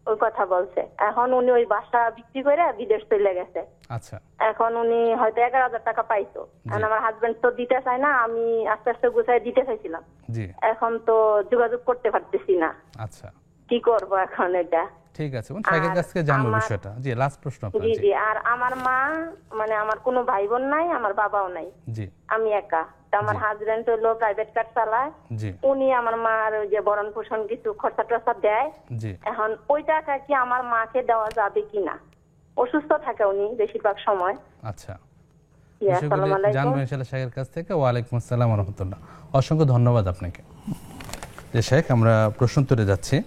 ওই কথা বলছে। এখন উনি ওই বাসা বিক্রি করে বিদেশ চলে গেছে। আচ্ছা। এখন উনি হয়তো 11,000 টাকা পাইতো। এখন আমার হাজবেন্ড তো দিতে চায় না, আমি আস্তে আস্তে গুছাই দিতে চাইছিলাম। জি। এখন তো যোগাযোগ করতে পারতেছি না। আচ্ছা। কি করব এখন এটা? ঠিক আছে বোন, শেখের কাছ থেকে জানবো বিষয়টা। জি লাস্ট প্রশ্ন আপনার। জি জি আর আমার মা মানে আমার কোনো ভাই বোন নাই, আমার বাবাও নাই। জি। আমি একা। আমার হাজবেন্ড হলো প্রাইভেট কার চালায়। জি। উনি আমার মার ওই যে ভরণ পোষণ কিছু খরচা টরচা দেয়। জি। এখন ওই টাকা কি আমার মাকে দেওয়া যাবে কিনা? অসুস্থ থাকে উনি বেশিরভাগ সময়। আচ্ছা। জানবেন ইনশাআল্লাহ শেখের কাছ থেকে। ওয়া আলাইকুম আসসালাম ওয়া রাহমাতুল্লাহ। অসংখ্য ধন্যবাদ আপনাকে। যে শেখ, আমরা প্রশ্ন তুলে যাচ্ছি।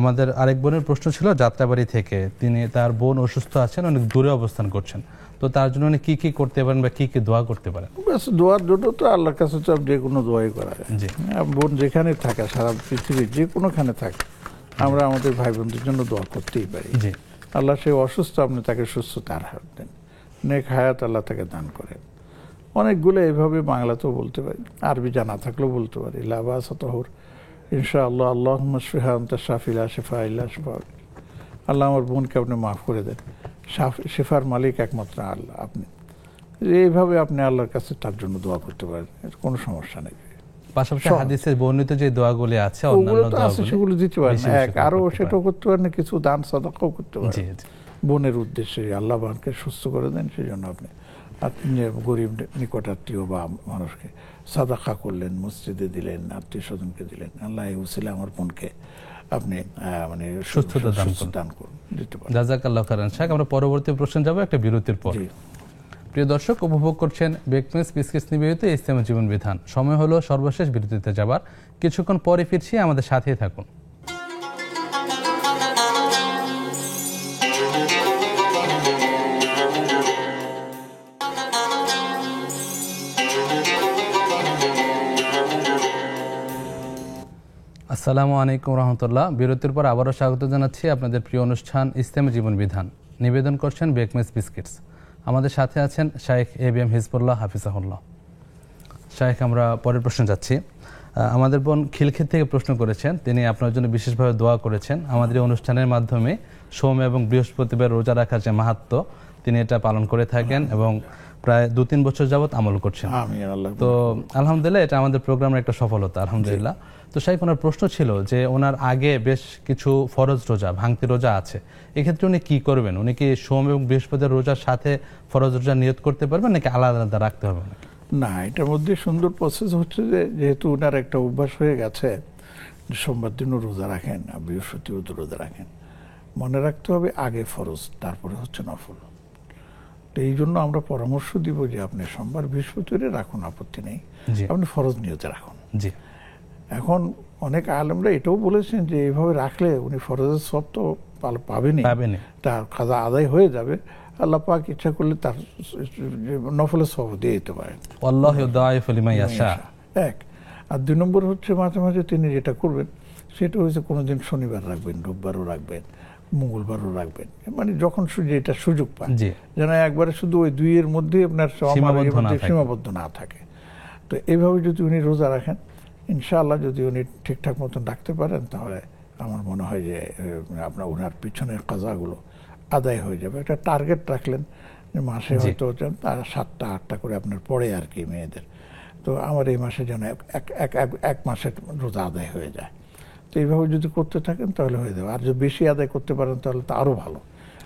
আমাদের আরেক বোনের প্রশ্ন ছিল যাত্রাবাড়ি থেকে, তিনি তার বোন অসুস্থ আছেন, অনেক দূরে অবস্থান করছেন, তো তার জন্য উনি কি কি করতে পারেন বা কি কি দোয়া করতে পারেন? দোয়ার জন্য তো আল্লাহর কাছে তো যে কোনো দোয়াই করা যায়। জি। বোন যেখানে থাকে, সারা পৃথিবীর যে কোনোখানে থাকে, আমরা আমাদের ভাই বোনদের জন্য দোয়া করতেই পারি। জি। আল্লাহ সে অসুস্থ, আপনি তাকে সুস্থতার হাত দেন, নেক হায়াত আল্লাহ তাকে দান করেন। অনেকগুলো এইভাবে বাংলাতেও বলতে পারি, আরবি জানা থাকলেও বলতে পারি। লা বাসা তাহুর ইনশাআল্লাহ আল্লাহুম্মা শফিহা আনতা শাফি লা শিফা ইল্লা শিফা। আল্লাহ আমার বোনকে আপনি মাফ করে দেন, শিফার মালিক একমাত্র আল্লাহ। আপনি এইভাবে আপনি আল্লাহর কাছে তার জন্য দোয়া করতে পারেন, কোনো সমস্যা নেই। পাশাপাশি হাদিসে বর্ণিত যে দোয়াগুলি আছে অন্যান্য দোয়াগুলি সেগুলো দিতে পারেন, এক আরো সেটাও করতে পারেন, কিছু দান সাদাকাও করতে পারেন বোনের উদ্দেশ্যে। আল্লাহ বোনকে সুস্থ করে দেন, সেই জন্য আপনি গরিব নিকটাত্মীয় বা মানুষকে সাদাকা করলেন, মসজিদে দিলেন, আত্মীয় স্বজনকে দিলেন। আল্লাহ উসিলা আমার বোনকে আপনি মানে সুস্থতা দান করুন। জাযাকাল্লাহু খাইরান। শেখ, আমরা পরবর্তী প্রশ্ন যাব একটা বিরতির পর। প্রিয় দর্শক, উপভোগ করছেন বেকমেস বিস্কিটস নিবেদিত ইসলামী জীবন বিধান। সময় হলো সর্বশেষ বিরতিতে যাবার, কিছুক্ষণ পরে ফিরছি, আমাদের সাথেই থাকুন। আসসালামু আলাইকুম রহমতুল্লাহ। বিরতির পর আবারও স্বাগত জানাচ্ছি আপনাদের প্রিয় অনুষ্ঠান ইসলামী জীবন বিধান। নিবেদন করছেন বেকমেস বিস্কিটস। আমাদের সাথে আছেন শাইখ এবিএম হিজবুল্লাহ হাফিজাহুল্লাহ। শাইখ, আমরা পরের প্রশ্ন যাচ্ছি। আমাদের বোন খিলক্ষেত থেকে প্রশ্ন করেছেন, তিনি আপনার জন্য বিশেষভাবে দোয়া করেছেন। আমাদের এই অনুষ্ঠানের মাধ্যমে সোম এবং বৃহস্পতিবার রোজা রাখার যে মাহাত্ম্য, তিনি এটা পালন করে থাকেন এবং প্রায় 2-3 বছর যাবত আমল করছেন। তো আলহামদুলিল্লাহ, এটা আমাদের প্রোগ্রামের একটা সফলতা আলহামদুলিল্লাহ। তো শাইখ, ওনার প্রশ্ন ছিল যে ওনার আগে বেশ কিছু ফরজ রোজা, ভাঙতি রোজা আছে, এক্ষেত্রে উনি কি করবেন? উনি কি সোম এবং বৃহস্পতিবার রোজার সাথে ফরজ রোজা নিয়ত করতে পারবেন নাকি আলাদা আলাদা রাখতে হবে? না, এটার মধ্যে সুন্দর প্রসেস হচ্ছে যে যেহেতু ওনার একটা অভ্যাস হয়ে গেছে সোমবার দিনও রোজা রাখেন আর বৃহস্পতিবার রোজা রাখেন, মনে রাখতে হবে আগে ফরজ, তারপরে হচ্ছে নফল। তো এই জন্য আমরা পরামর্শ দিব যে আপনি সোমবার বৃহস্পতিবার রাখুন, আপত্তি নেই, আপনি ফরজ নিয়তে রাখুন। জি। এখন অনেক আলেমরা এটাও বলেছেন যে এইভাবে রাখলে উনি ফরজের সব তো পাবেনই, তার কাজা আদায় হয়ে যাবে, আল্লাহ পাক ইচ্ছা করলে তার নফলের সওয়াব দিয়ে দিতে পারেন। আল্লাহু ইউদাইফু লিমান ইয়াশা। এক। আর 2 নম্বর হচ্ছে মাঝে মাঝে তিনি যেটা করবেন সেটা হচ্ছে কোনোদিন শনিবার রাখবেন, রোববারও রাখবেন, মঙ্গলবারও রাখবেন, মানে যখন যেটা সুযোগ পান, যেন একবারে শুধু ওই 2 এর মধ্যে আপনার সীমাবদ্ধ না থাকে। তো এইভাবে যদি উনি রোজা রাখেন, ইনশাআল্লাহ যদি উনি ঠিকঠাক মতন রাখতে পারেন, তাহলে আমার মনে হয় যে ওনার পিছনের কাজাগুলো আদায় হয়ে যাবে। একটা টার্গেট রাখলেন যে মাসে হয়তো 7টা 8টা করে আপনার পড়ে আর কি মেয়েদের, তো আমার এই মাসে যেন এক মাসের রোজা আদায় হয়ে যায়। তো এইভাবে যদি করতে থাকেন তাহলে হয়ে যাবে। আর যদি বেশি আদায় করতে পারেন তাহলে তো আরো ভালো।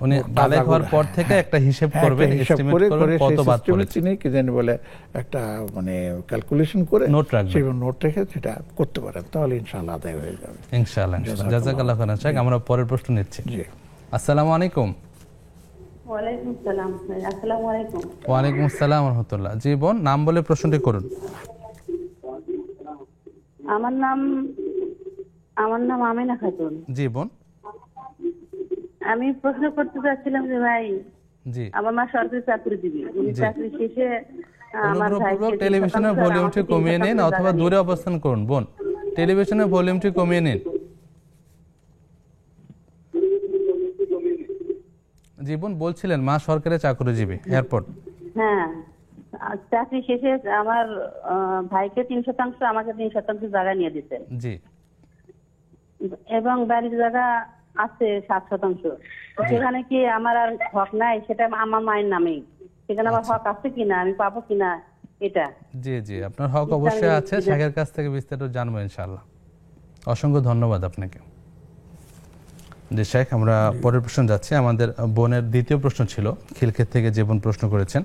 উনি বালেগ হওয়ার পর থেকে একটা হিসাব করবেন, এস্টিমেট করবেন কতবার পড়েছে, তিনি কি জানি বলে একটা মানে ক্যালকুলেশন করে নোট রাখবেন, সেই নোট রেখে সেটা করতে পারেন, তাহলে ইনশাআল্লাহ আদায় হয়ে যাবে। ইনশাআল্লাহ। জাযাকাল্লাহু খাইরান। শেখ, আমরা পরের প্রশ্ন নিচ্ছি। জি, আসসালামু আলাইকুম। ওয়ালাইকুম আসসালাম। আসসালামু আলাইকুম। ওয়া আলাইকুম আসসালাম ওয়া রাহমাতুল্লাহ। জি বোন, নাম বলে প্রশ্নটি করুন। আমার নাম আমিনা খাতুন। জি বোন। আমি প্রশ্ন করতে চাচ্ছিলাম যে ভাই, জি, আমার মা সরকারি চাকরি দিবে, চাকরি শেষে আমার ভাইকে টেলিভিশনের ভলিউমটি কমিয়ে নিন অথবা দূরে অবস্থান করুন। বোন, টেলিভিশনের ভলিউমটি কমিয়ে নিন। জি বোন, বলছিলেন মা সরকারি চাকরিজীবী, এয়ারপোর্ট। হ্যাঁ, চাকরি শেষে আমার ভাইকে 3% আমাকে 3% জায়গা নিয়ে দিতেন। জি। এবং বাড়ির জায়গা আছে 7%। সেখানে কি আমার আর হক নাই? সেটা আমার মায়ের নামেই, সেখানে আমার হক আছে কিনা, আমি পাবো কিনা এটা? জি জি, আপনার হক অবশ্যই আছে। শেখের কাছ থেকে বিস্তারিত জানবো ইনশাআল্লাহ। অসংখ্য ধন্যবাদ আপনাকে। জি শেখ, আমরা পরের প্রশ্ন যাচ্ছি। আমাদের বোনের দ্বিতীয় প্রশ্ন ছিল খিলক্ষেত থেকে, যে বোন প্রশ্ন করেছেন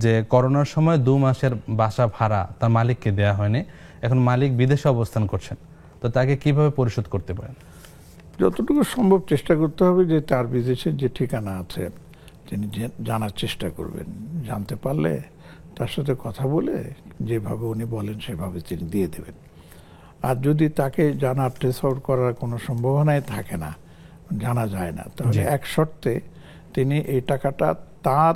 যে করোনার সময় 2 মাসের বাসা ভাড়া তার মালিককে দেয়া হয়নি, এখন মালিক বিদেশে অবস্থান করছেন, তো তাকে কিভাবে পরিশোধ করতে পারেন? যতটুকু সম্ভব চেষ্টা করতে হবে যে তার বিদেশের যে ঠিকানা আছে তিনি জানার চেষ্টা করবেন। জানতে পারলে তার সাথে কথা বলে যেভাবে উনি বলেন সেভাবে তিনি দিয়ে দেবেন। আর যদি তাকে জানার ট্রেস আউট করার কোনো সম্ভাবনাই থাকে না, জানা যায় না, তাহলে এক শর্তে তিনি এই টাকাটা তার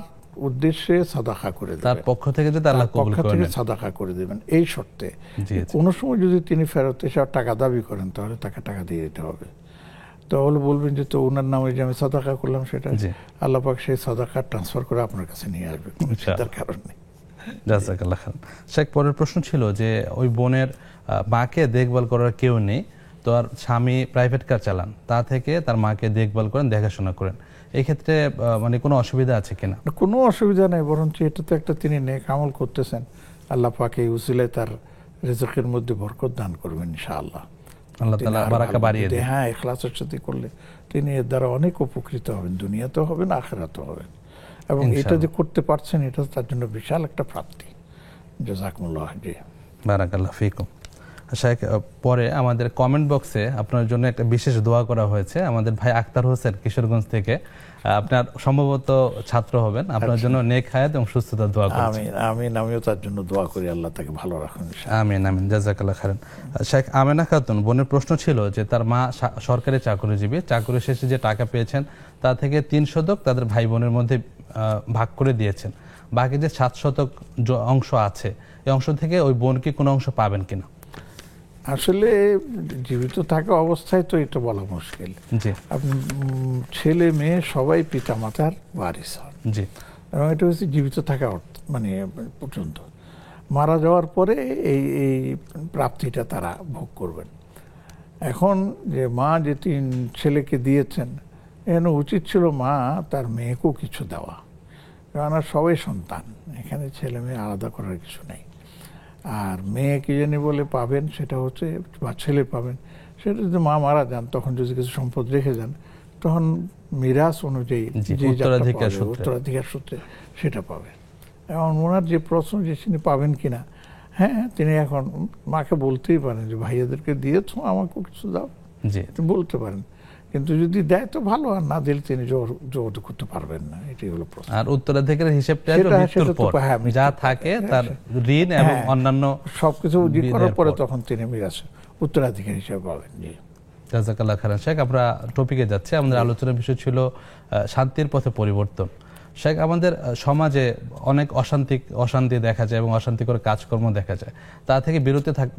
উদ্দেশ্যে সাদাকা করে দেবেন, তার পক্ষ থেকে যদি আল্লাহ কবুল করেন সাদাকা করে দেবেন। এই শর্তে কোনো সময় যদি তিনি ফেরত এসে টাকা দাবি করেন, তাহলে তাকে টাকা দিয়ে দিতে হবে। তাহলে বলবেন যে তো ওনার নামে যে আমি সাদাকা করলাম, সেটা আল্লাহ পাক সেই সাদাকা ট্রান্সফার করে আপনার কাছে নিয়ে আসবে, কোনো চিন্তার কারণ নেই। জাযাকাল্লাহ খান। শেখ, পরের প্রশ্ন ছিল যে ওই বোনের মাকে দেখভাল করার কেউ নেই, তো আর স্বামী প্রাইভেট কার চালান, তা থেকে তার মাকে দেখভাল করেন, দেখাশোনা করেন, এই ক্ষেত্রে মানে কোনো অসুবিধা আছে কিনা? কোনো অসুবিধা নেই, বরঞ্চ এটা তো একটা তিনি নেক আমল করতেছেন। আল্লাহ পাক এই উসিলায় তার রিজকের মধ্যে বরকত দান করবেন ইনশাআল্লাহ। আল্লাহ তাআলা বারাকা বাড়িয়ে দেন। হ্যাঁ, ইখলাসের সাথে করলে তিনি এর দ্বারা অনেক উপকৃত হবেন, দুনিয়াতেও হবেন, আখিরাতেও হবেন। এবং এটা যে করতে পারছেন, এটা তার জন্য বিশাল একটা প্রাপ্তি। জাযাকুমুল্লাহ। জি, বারাকাল্লাহ ফিকুম। শেখ, পরে আমাদের কমেন্ট বক্সে আপনার জন্য একটা বিশেষ দোয়া করা হয়েছে। আমাদের ভাই আক্তার হোসেন কিশোরগঞ্জ থেকে, আপনার সম্ভবত ছাত্র হবেন, আপনার জন্য নেক হায়াত এবং সুস্থতার দোয়া করি। আমিন আমিন। আমিও তার জন্য দোয়া করি, আল্লাহ তাকে ভালো রাখুন। আমিন আমিন, জাযাকাল্লাহ খাইরান। শেখ আমেনা খাতুন বোনের প্রশ্ন ছিল যে তার মা সরকারি চাকরিজীবী, চাকরি শেষে যে টাকা পেয়েছেন তা থেকে 3% তাদের ভাই বোনের মধ্যে ভাগ করে দিয়েছেন, বাকি যে 7% অংশ আছে, এই অংশ থেকে ওই বোন কি কোনো অংশ পাবেন কিনা? আসলে জীবিত থাকা অবস্থায় তো এটা বলা মুশকিল। ছেলে মেয়ে সবাই পিতা মাতার ওয়ারিস হন, এবং এটা হচ্ছে জীবিত থাকা মানে পর্যন্ত। মারা যাওয়ার পরে এই প্রাপ্তিটা তারা ভোগ করবেন। এখন যে মা যে 3 ছেলেকে দিয়েছেন, এখানে উচিত ছিল মা তার মেয়েকেও কিছু দেওয়া, কারণ সবাই সন্তান, এখানে ছেলে মেয়ে আলাদা করার কিছু নেই। আর মেয়ে কি জানি বলে পাবেন, সেটা হচ্ছে, বা ছেলে পাবেন, সেটা যদি মা মারা যান তখন যদি কিছু সম্পদ রেখে যান, তখন মিরাস অনুযায়ী উত্তরাধিকার সূত্রে সেটা পাবেন। এবং ওনার যে প্রশ্ন যে তিনি পাবেন কিনা, হ্যাঁ, তিনি এখন মাকে বলতেই পারেন যে ভাইয়াদেরকে দিয়েছো, আমাকেও কিছু দাও, বলতে পারেন। কিন্তু যদি দেয় তো ভালো, আর না দিলে তিনি জোর করতে পারবেন না, এটাই হলো প্রশ্ন। আর উত্তরাধিকারের হিসাবটা মৃত্যুর পর যা থাকে, তার ঋণ এবং অন্যান্য সবকিছু করার পরে তখন তিনি মিরাস উত্তরাধিকার হিসেবে পাবেন। জি, জাযাকাল্লাহ খাইরান। শেখ, আমরা টপিকে যাচ্ছি। আমাদের আলোচনার বিষয় ছিল শান্তির পথে পরিবর্তন। শেখ, আমাদের সমাজে অনেক অশান্তি দেখা যায় এবং অশান্তিকর কাজকর্ম দেখা যায়, তা থেকে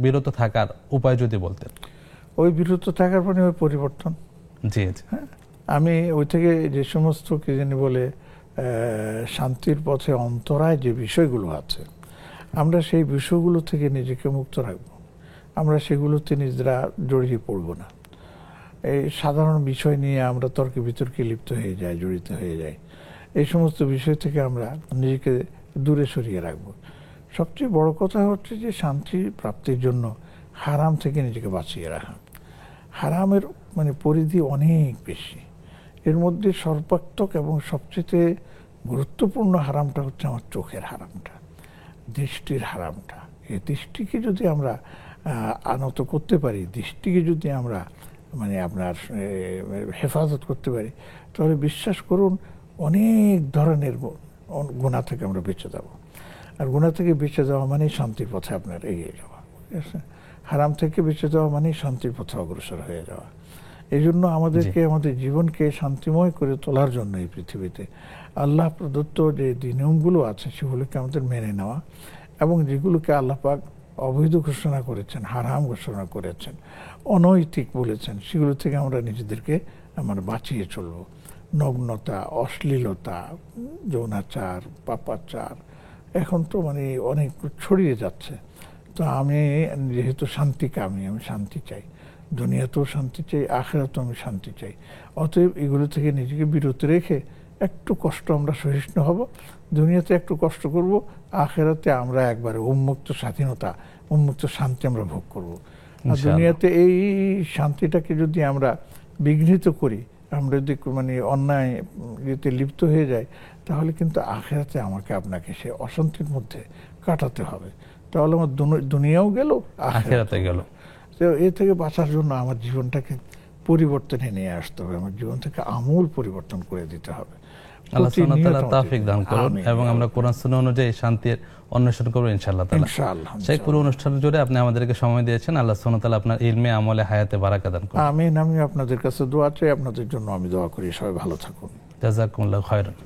বিরত থাকার উপায় যদি বলতেন। ওই বিরত থাকার পরে ওই পরিবর্তন। জি, আমি ওই থেকে যে সমস্ত কি জানি বলে শান্তির পথে অন্তরায় যে বিষয়গুলো আছে, আমরা সেই বিষয়গুলো থেকে নিজেকে মুক্ত রাখব। আমরা সেগুলোতে নিজেরা জড়িয়ে পড়ব না। এই সাধারণ বিষয় নিয়ে আমরা তর্কে বিতর্কে লিপ্ত হয়ে যাই, জড়িত হয়ে যাই। এই সমস্ত বিষয় থেকে আমরা নিজেকে দূরে সরিয়ে রাখব। সবচেয়ে বড় কথা হচ্ছে যে শান্তি প্রাপ্তির জন্য হারাম থেকে নিজেকে বাঁচিয়ে রাখা। হারামের মানে পরিধি অনেক বেশি। এর মধ্যে সর্বাত্মক এবং সবচেয়ে গুরুত্বপূর্ণ হারামটা হচ্ছে আমার চোখের হারামটা, দৃষ্টির হারামটা। এই দৃষ্টিকে যদি আমরা আনত করতে পারি, দৃষ্টিকে যদি আমরা মানে আপনার হেফাজত করতে পারি, তাহলে বিশ্বাস করুন অনেক ধরনের গুনাহ থেকে আমরা বেঁচে যাব। আর গুনাহ থেকে বেঁচে যাওয়া মানে শান্তির পথে আপনার এগিয়ে যাওয়া, ঠিক আছে? হারাম থেকে বেঁচে যাওয়া মানে শান্তির পথে অগ্রসর হয়ে যাওয়া। এই জন্য আমাদেরকে আমাদের জীবনকে শান্তিময় করে তোলার জন্য এই পৃথিবীতে আল্লাহ প্রদত্ত যে নিয়মগুলো আছে সেগুলোকে আমাদের মেনে নেওয়া, এবং যেগুলোকে আল্লাহ পাক অবৈধ ঘোষণা করেছেন, হারাম ঘোষণা করেছেন, অনৈতিক বলেছেন, সেগুলো থেকে আমরা নিজেদেরকে আমরা বাঁচিয়ে চলব। নগ্নতা, অশ্লীলতা, যৌনাচার, পাপাচার এখন তো মানে অনেক ছড়িয়ে যাচ্ছে। তো আমি যেহেতু শান্তিকামী, আমি শান্তি চাই, দুনিয়াতেও শান্তি চাই, আখিরাতেও আমি শান্তি চাই। অতএব এগুলো থেকে নিজেকে বিরত রেখে একটু কষ্ট আমরা সহিষ্ণু হব, দুনিয়াতে একটু কষ্ট করব, আখিরাতে আমরা একবারে উন্মুক্ত স্বাধীনতা, উন্মুক্ত শান্তি আমরা ভোগ করব। আর দুনিয়াতে এই শান্তিটাকে যদি আমরা বিঘ্নিত করি, আমরা যদি মানে অন্যায় ইয়েতে লিপ্ত হয়ে যাই, তাহলে কিন্তু আখিরাতে আমাকে আপনাকে সে অশান্তির মধ্যে কাটাতে হবে। তাহলে আমার দুনিয়াও গেল, আখিরাতে গেল। তো এ থেকে বাঁচার জন্য আমার জীবনটাকে পরিবর্তনে নিয়ে আসতে হবে, আমার জীবন থেকে আমূল পরিবর্তন করে দিতে হবে। আল্লাহ সুবহানাহু ওয়া তাআলা তৌফিক দান করুন এবং আমরা কোরআন সুন্নাহ অনুযায়ী শান্তির অন্বেষণ করব ইনশাআল্লাহ তাআলা। সেই পুরো অনুষ্ঠান জুড়ে আপনি আমাদেরকে সময় দিয়েছেন। আল্লাহ সুবহানাহু ওয়া তাআলা আপনার ইলমে, আমলে, হায়াতে বারাকা দান করুন। আমিন। আমি আপনাদের কাছে দোয়া চাই, আপনাদের জন্য আমি দোয়া করি। সবাই ভালো থাকুন। জাযাকুমুল্লাহু খায়রান।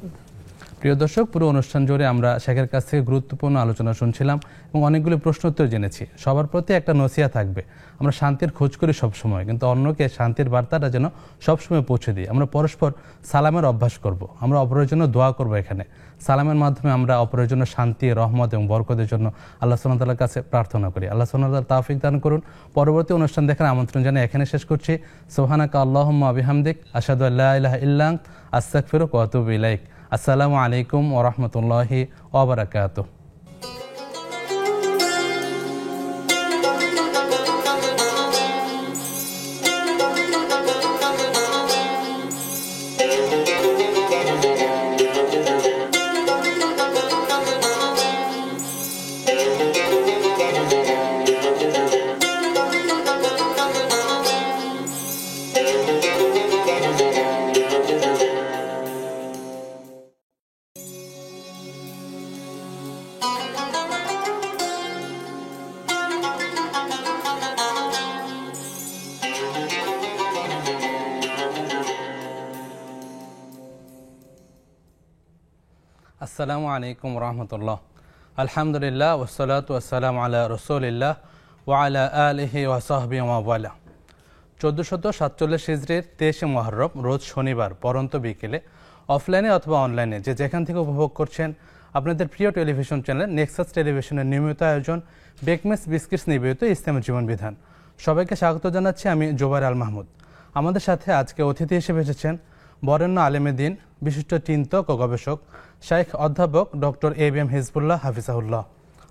প্রিয় দর্শক, পুরো অনুষ্ঠান জুড়ে আমরা শেখের কাছ থেকে গুরুত্বপূর্ণ আলোচনা শুনছিলাম এবং অনেকগুলো প্রশ্ন উত্তর জেনেছি। সবার প্রতি একটা নসিহত থাকবে, আমরা শান্তির খোঁজ করি সবসময়, কিন্তু অন্যকে শান্তির বার্তাটা যেন সবসময় পৌঁছে দিই। আমরা পরস্পর সালামের অভ্যাস করব, আমরা অপরের জন্য দোয়া করব। এখানে সালামের মাধ্যমে আমরা অপরের জন্য শান্তি, রহমত এবং বরকতের জন্য আল্লাহ সুবহানাহু ওয়া তাআলার কাছে প্রার্থনা করি। আল্লাহ সুবহানাহু ওয়া তাআলা তৌফিক দান করুন। পরবর্তী অনুষ্ঠান দেখার আমন্ত্রণ জানিয়ে এখানে শেষ করছি। সুবহানাকা আল্লাহুম্মা ওয়া বিহামদিক, আশহাদু আল্লা ইলাহা ইল্লা আনতা, আস্তাগফিরুকা ওয়া আতুবু ইলাইক। আসসালামু আলাইকুম ওয়া রাহমাতুল্লাহি ওয়া বারাকাতুহু। আসসালামু আলাইকুম রহমতুল্লাহ। আলহামদুলিল্লাহ ওয়াসসালাতু ওয়াসসালামু আলা রাসূলিল্লাহ ওয়া আলা আলিহি ওয়া সাহবিহি ওয়া ওয়ালা। 1447 হিজরির 23 মুহররম রোজ শনিবার পরন্ত বিকেলে অফলাইনে অথবা অনলাইনে যে যেখান থেকে উপভোগ করছেন আপনাদের প্রিয় টেলিভিশন চ্যানেল নেক্সাস টেলিভিশনের নিয়মিত আয়োজন বেকমেস বিস্কিটস নিবেদিত ইসলামী জীবন বিধান। সবাইকে স্বাগত জানাচ্ছি, আমি জুবাইর আল মাহমুদ। আমাদের সাথে আজকে অতিথি হিসেবে এসেছেন বরেণ্য আলেমে দ্বীন, বিশিষ্ট চিন্তক ও গবেষক শাইখ অধ্যাপক ডক্টর এবিএম হিজবুল্লাহ হাফিজাহুল্লাহ।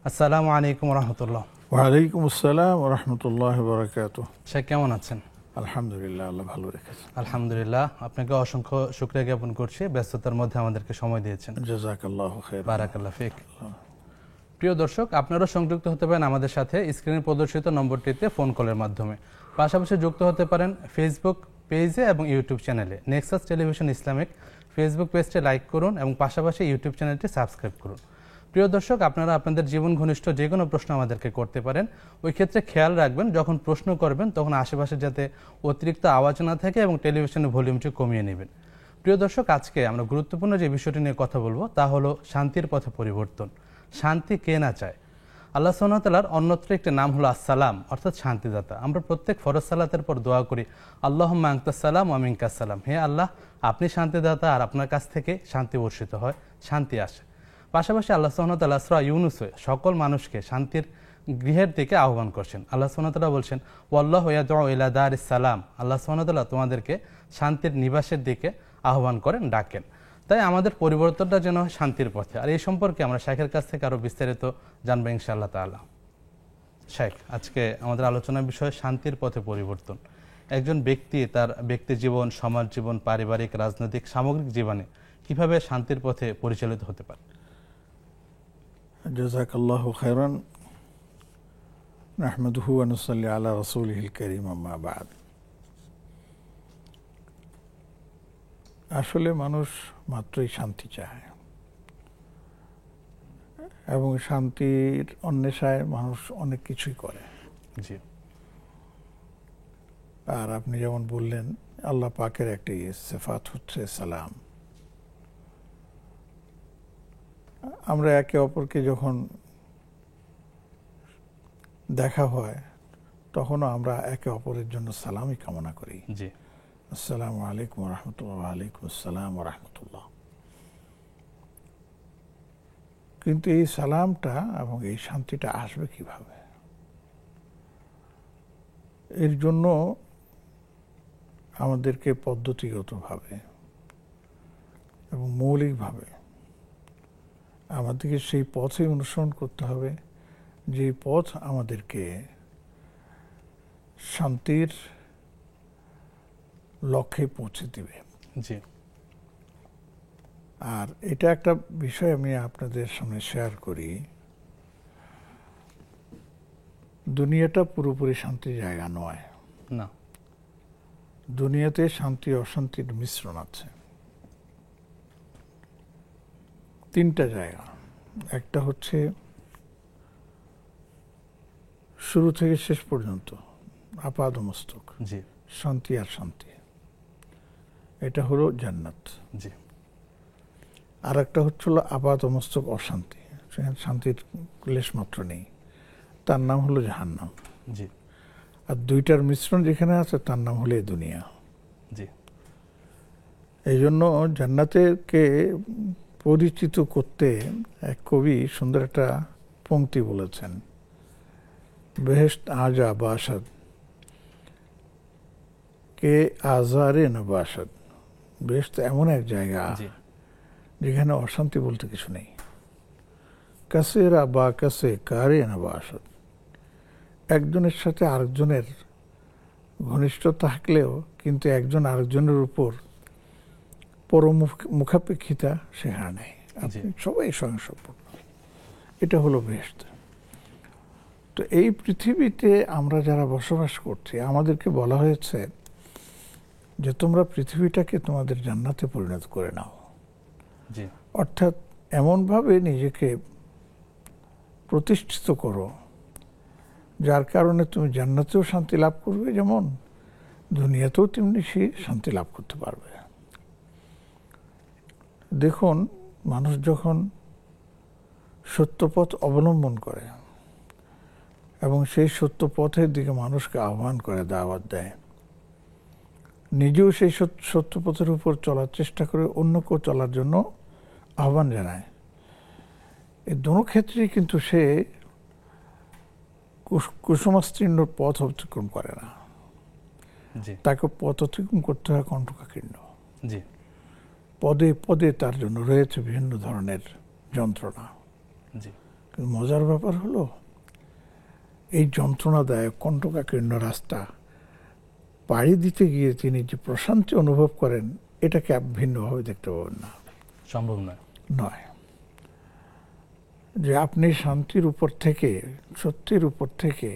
আসসালামু আলাইকুম রহমতুল্লাহ। ওয়ালাইকুম আসসালাম ওয়া রাহমাতুল্লাহি ওয়া বারাকাতুহু। শাইখ কেমন আছেন? আলহামদুলিল্লাহ, আল্লাহ ভালো রেখেছেন। আলহামদুলিল্লাহ, আপনাকে অসংখ্য শুকরিয়া জ্ঞাপন করছি, ব্যস্ততার মধ্যে আমাদেরকে সময় দিয়েছেন। জাযাকাল্লাহু খাইরান। বারাকাল্লাহ ফিক। প্রিয় দর্শক, আপনারা সংযুক্ত হতে পারেন আমাদের সাথে স্ক্রিনে প্রদর্শিত নম্বরটিতে ফোন কলের মাধ্যমে। পাশাপাশি যুক্ত হতে পারেন ফেসবুক পেজে এবং ইউটিউব চ্যানেলে। নেক্সাস টেলিভিশন ইসলামিক ফেসবুক পেজটি লাইক করুন এবং পাশাপাশি ইউটিউব চ্যানেলটি সাবস্ক্রাইব করুন। প্রিয় দর্শক, আপনারা আপনাদের জীবন ঘনিষ্ঠ যে কোনো প্রশ্ন আমাদেরকে করতে পারেন। ওই ক্ষেত্রে খেয়াল রাখবেন যখন প্রশ্ন করবেন তখন আশেপাশে যাতে অতিরিক্ত আওয়াজ না থাকে এবং টেলিভিশনের ভলিউমটি কমিয়ে নেবেন। প্রিয় দর্শক, আজকে আমরা গুরুত্বপূর্ণ যে বিষয়টি নিয়ে কথা বলবো তা হলো শান্তির পথে পরিবর্তন। শান্তি কে না চায়? আল্লাহ সুবহানাহু ওয়া তাআলার অন্যত্র একটি নাম হলো আসসালাম, অর্থাৎ শান্তিদাতা। আমরা প্রত্যেক ফরজ সালাতের পর দোয়া করি, আল্লাহুম্মা আনতাস সালাম ওয়া মিনকাস সালাম, হে আল্লাহ আপনি শান্তিদাতা আর আপনার কাছ থেকে শান্তি বর্ষিত হয়, শান্তি আসে। পাশাপাশি আল্লাহ সুবহানাহু ওয়া তাআলা সূরা ইউনূসে সকল মানুষকে শান্তির গৃহের দিকে আহ্বান করছেন। আল্লাহ সুবহানাহু ওয়া তাআলা বলছেন, ওয়াল্লাহু ইয়াদউ ইলা দারিস সালাম, আল্লাহ সুবহানাহু ওয়া তাআলা তোমাদেরকে শান্তির নিবাসের দিকে আহ্বান করেন, ডাকেন। তাই আমাদের পরিবর্তনটা যেন শান্তির পথে। আর এই সম্পর্কে আমরা শাইখের কাছ থেকে আরো বিস্তারিত জানবো ইনশাআল্লাহ তাআলা। শাইখ, আজকে আমাদের আলোচনার বিষয় শান্তির পথে পরিবর্তন। একজন ব্যক্তি তার ব্যক্তি জীবন, সমাজ জীবন, পারিবারিক, রাজনৈতিক, সামগ্রিক জীবনে কিভাবে শান্তির পথে পরিচালিত হতে পারে? জাযাকাল্লাহু খায়রান। নাহমাদুহু ওয়া নুসাল্লি আলা রাসূলিহিল কারীম, আম্মা বা'দ। আসলে মানুষ মাত্রই শান্তি চায় এবং শান্তির অন্বেষায় মানুষ অনেক কিছুই করে। জি। আর আপনি যেমন বললেন, আল্লাহ পাকের একটি সিফাত হচ্ছে সালাম। আমরা একে অপরকে যখন দেখা হয় তখনও আমরা একে অপরের জন্য সালামই কামনা করি। জি। আসসালামু আলাইকুম ওয়া রাহমাতুল্লাহ। ওয়া আলাইকুম আসসালাম ওয়া রাহমাতুল্লাহ। কিন্তু এই সালামটা এবং এই শান্তিটা আসবে কিভাবে? এর জন্য আমাদেরকে পদ্ধতিগতভাবে এবং মৌলিকভাবে আমাদেরকে সেই পথে অনুসরণ করতে হবে, যে পথ আমাদেরকে শান্তির লক্ষ্যে পৌঁছে দিবে। জি। আর এটা একটা বিষয় আমি আপনাদের সামনে শেয়ার করি। দুনিয়াটা পুরোপুরি শান্তির জায়গা নয়। না। দুনিয়াতে শান্তি অশান্তির মিশ্রণ আছে। তিনটা জায়গা। একটা হচ্ছে শুরু থেকে শেষ পর্যন্ত আপাদমস্তক জি। শান্তি আর শান্তি, এটা হলো জান্নাত। জি। আর একটা হচ্ছিল আপাতমস্তক অশান্তি, সেখানে শান্তির লেশমাত্র নেই, তার নাম হলো জাহান্নাম। জি। আর দুইটার মিশ্রণ যেখানে আছে তার নাম হলো এই দুনিয়া। জি। এই জন্য জান্নাতেকে পরিচিত করতে এক কবি সুন্দর একটা পংক্তি বলেছেন, বেহেশত আজা বাসাদ কে আজারে না বাসাদ। বেহেশত এমন এক জায়গা যেখানে অশান্তি বলতে কিছু নেই। কাসেরা বা কাসে কারে না বাসাদ, একজনের সাথে আরেকজনের ঘনিষ্ঠ থাকলেও কিন্তু একজন আরেকজনের উপর পরমুখাপেক্ষিতা সেখানে নেই। সবাই স্বয়ংসম্পূর্ণ। এটা হলো বেহেশত। তো এই পৃথিবীতে আমরা যারা বসবাস করছি, আমাদেরকে বলা হয়েছে যে তোমরা পৃথিবীটাকে তোমাদের জান্নাতে পরিণত করে নাও। অর্থাৎ এমনভাবে নিজেকে প্রতিষ্ঠিত করো যার কারণে তুমি জান্নাতেও শান্তি লাভ করবে, যেমন দুনিয়াতেও তেমনি সেই শান্তি লাভ করতে পারবে। দেখুন, মানুষ যখন সত্যপথ অবলম্বন করে এবং সেই সত্য পথের দিকে মানুষকে আহ্বান করে, দাওয়াত দেয়, নিজেও সেই সত্য পথের উপর চলার চেষ্টা করে অন্যকেও চলার জন্য আহ্বান জানায়, এই দোনো ক্ষেত্রেই কিন্তু সে কুসুমাস্তীর্ণ পথ অতিক্রম করে না। তাকে পথ অতিক্রম করতে হয় কণ্টকাকীর্ণ। পদে পদে তার জন্য রয়েছে বিভিন্ন ধরনের যন্ত্রণা। কিন্তু মজার ব্যাপার হলো, এই যন্ত্রণাদায়ক কণ্টকাকীর্ণ রাস্তা পাড়ি দিতে গিয়ে তিনি যে প্রশান্তি অনুভব করেন, এটাকে ভিন্নভাবে দেখতে পাবেন না, সম্ভব নয়। যে আপনি শান্তির উপর থেকে, সত্যের উপর থেকে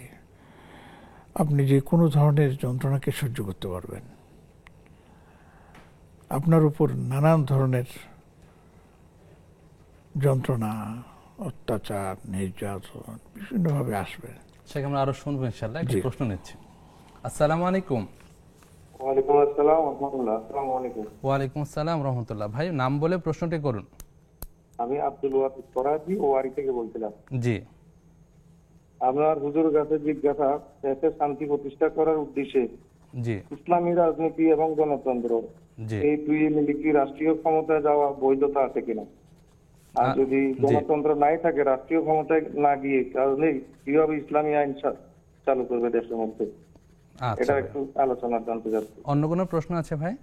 আপনি যে কোনো ধরনের যন্ত্রণাকে সহ্য করতে পারবেন। আপনার উপর নানান ধরনের যন্ত্রণা, অত্যাচার, নির্যাতন বিভিন্নভাবে আসবে। সেটা আমরা আরো শুনবো ইনশাআল্লাহ। একটা প্রশ্ন নিচ্ছি। আসসালামু আলাইকুম। ওয়ালাইকুম আসসালাম রাহমাতুল্লাহ। আসসালামু আলাইকুম। ওয়ালাইকুম আসসালাম রাহমাতুল্লাহ। ভাই নাম বলে প্রশ্নটি করুন। আমি আব্দুল ওয়াহিদ ফরাজি ওয়ারি থেকে বলছিলাম। জি। আপনার হুজুরের কাছে জিজ্ঞাসা, দেশে শান্তি প্রতিষ্ঠা করার উদ্দেশ্যে জি ইসলামী রাজনীতি এবং গণতন্ত্র এই দুই মিলে কি রাষ্ট্রীয় ক্ষমতায় যাওয়া বৈধতা আছে কিনা? আর যদি গণতন্ত্র নাই থাকে, রাষ্ট্রীয় ক্ষমতায় না গিয়ে তাহলে কিভাবে ইসলামী আইন চালু করবে দেশের মধ্যে? এটা একটু আলোচনা জানতে চাচ্ছি। অন্য কোনো প্রশ্ন আছে ভাই?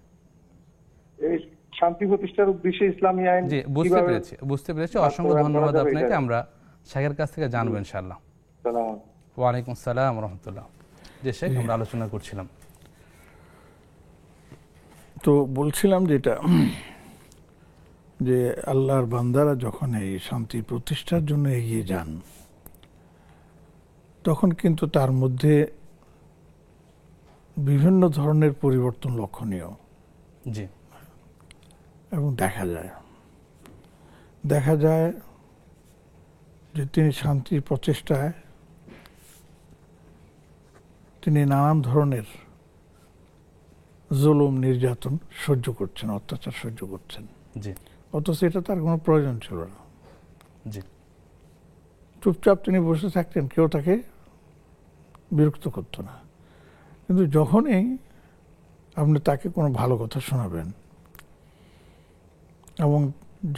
এই শান্তি প্রতিষ্ঠার উদ্দেশ্যে ইসলামী আইন। জি, বুঝতে পেরেছি। অসংখ্য ধন্যবাদ আপনাকে। আমরা শেখের কাছ থেকে জানবো ইনশাআল্লাহ। ওয়ালাইকুম আসসালাম রাহমাতুল্লাহ। জি শেখ, আমরা আলোচনা করছিলাম। তো বলছিলাম যেটা, যে আল্লাহর বান্দারা যখন এই শান্তি প্রতিষ্ঠার জন্য এগিয়ে যান, তখন কিন্তু তার মধ্যে বিভিন্ন ধরনের পরিবর্তন লক্ষণীয়। জি। এবং দেখা যায় যে তিনি শান্তির প্রচেষ্টায় তিনি নানান ধরনের জুলুম, নির্যাতন সহ্য করছেন, অত্যাচার সহ্য করছেন। জি। অথচ এটা তার কোনো প্রয়োজন ছিল না। জি। চুপচাপ তিনি বসে থাকতেন, কেউ তাকে বিরক্ত করতো না। কিন্তু যখনই আপনি তাকে কোনো ভালো কথা শোনাবেন এবং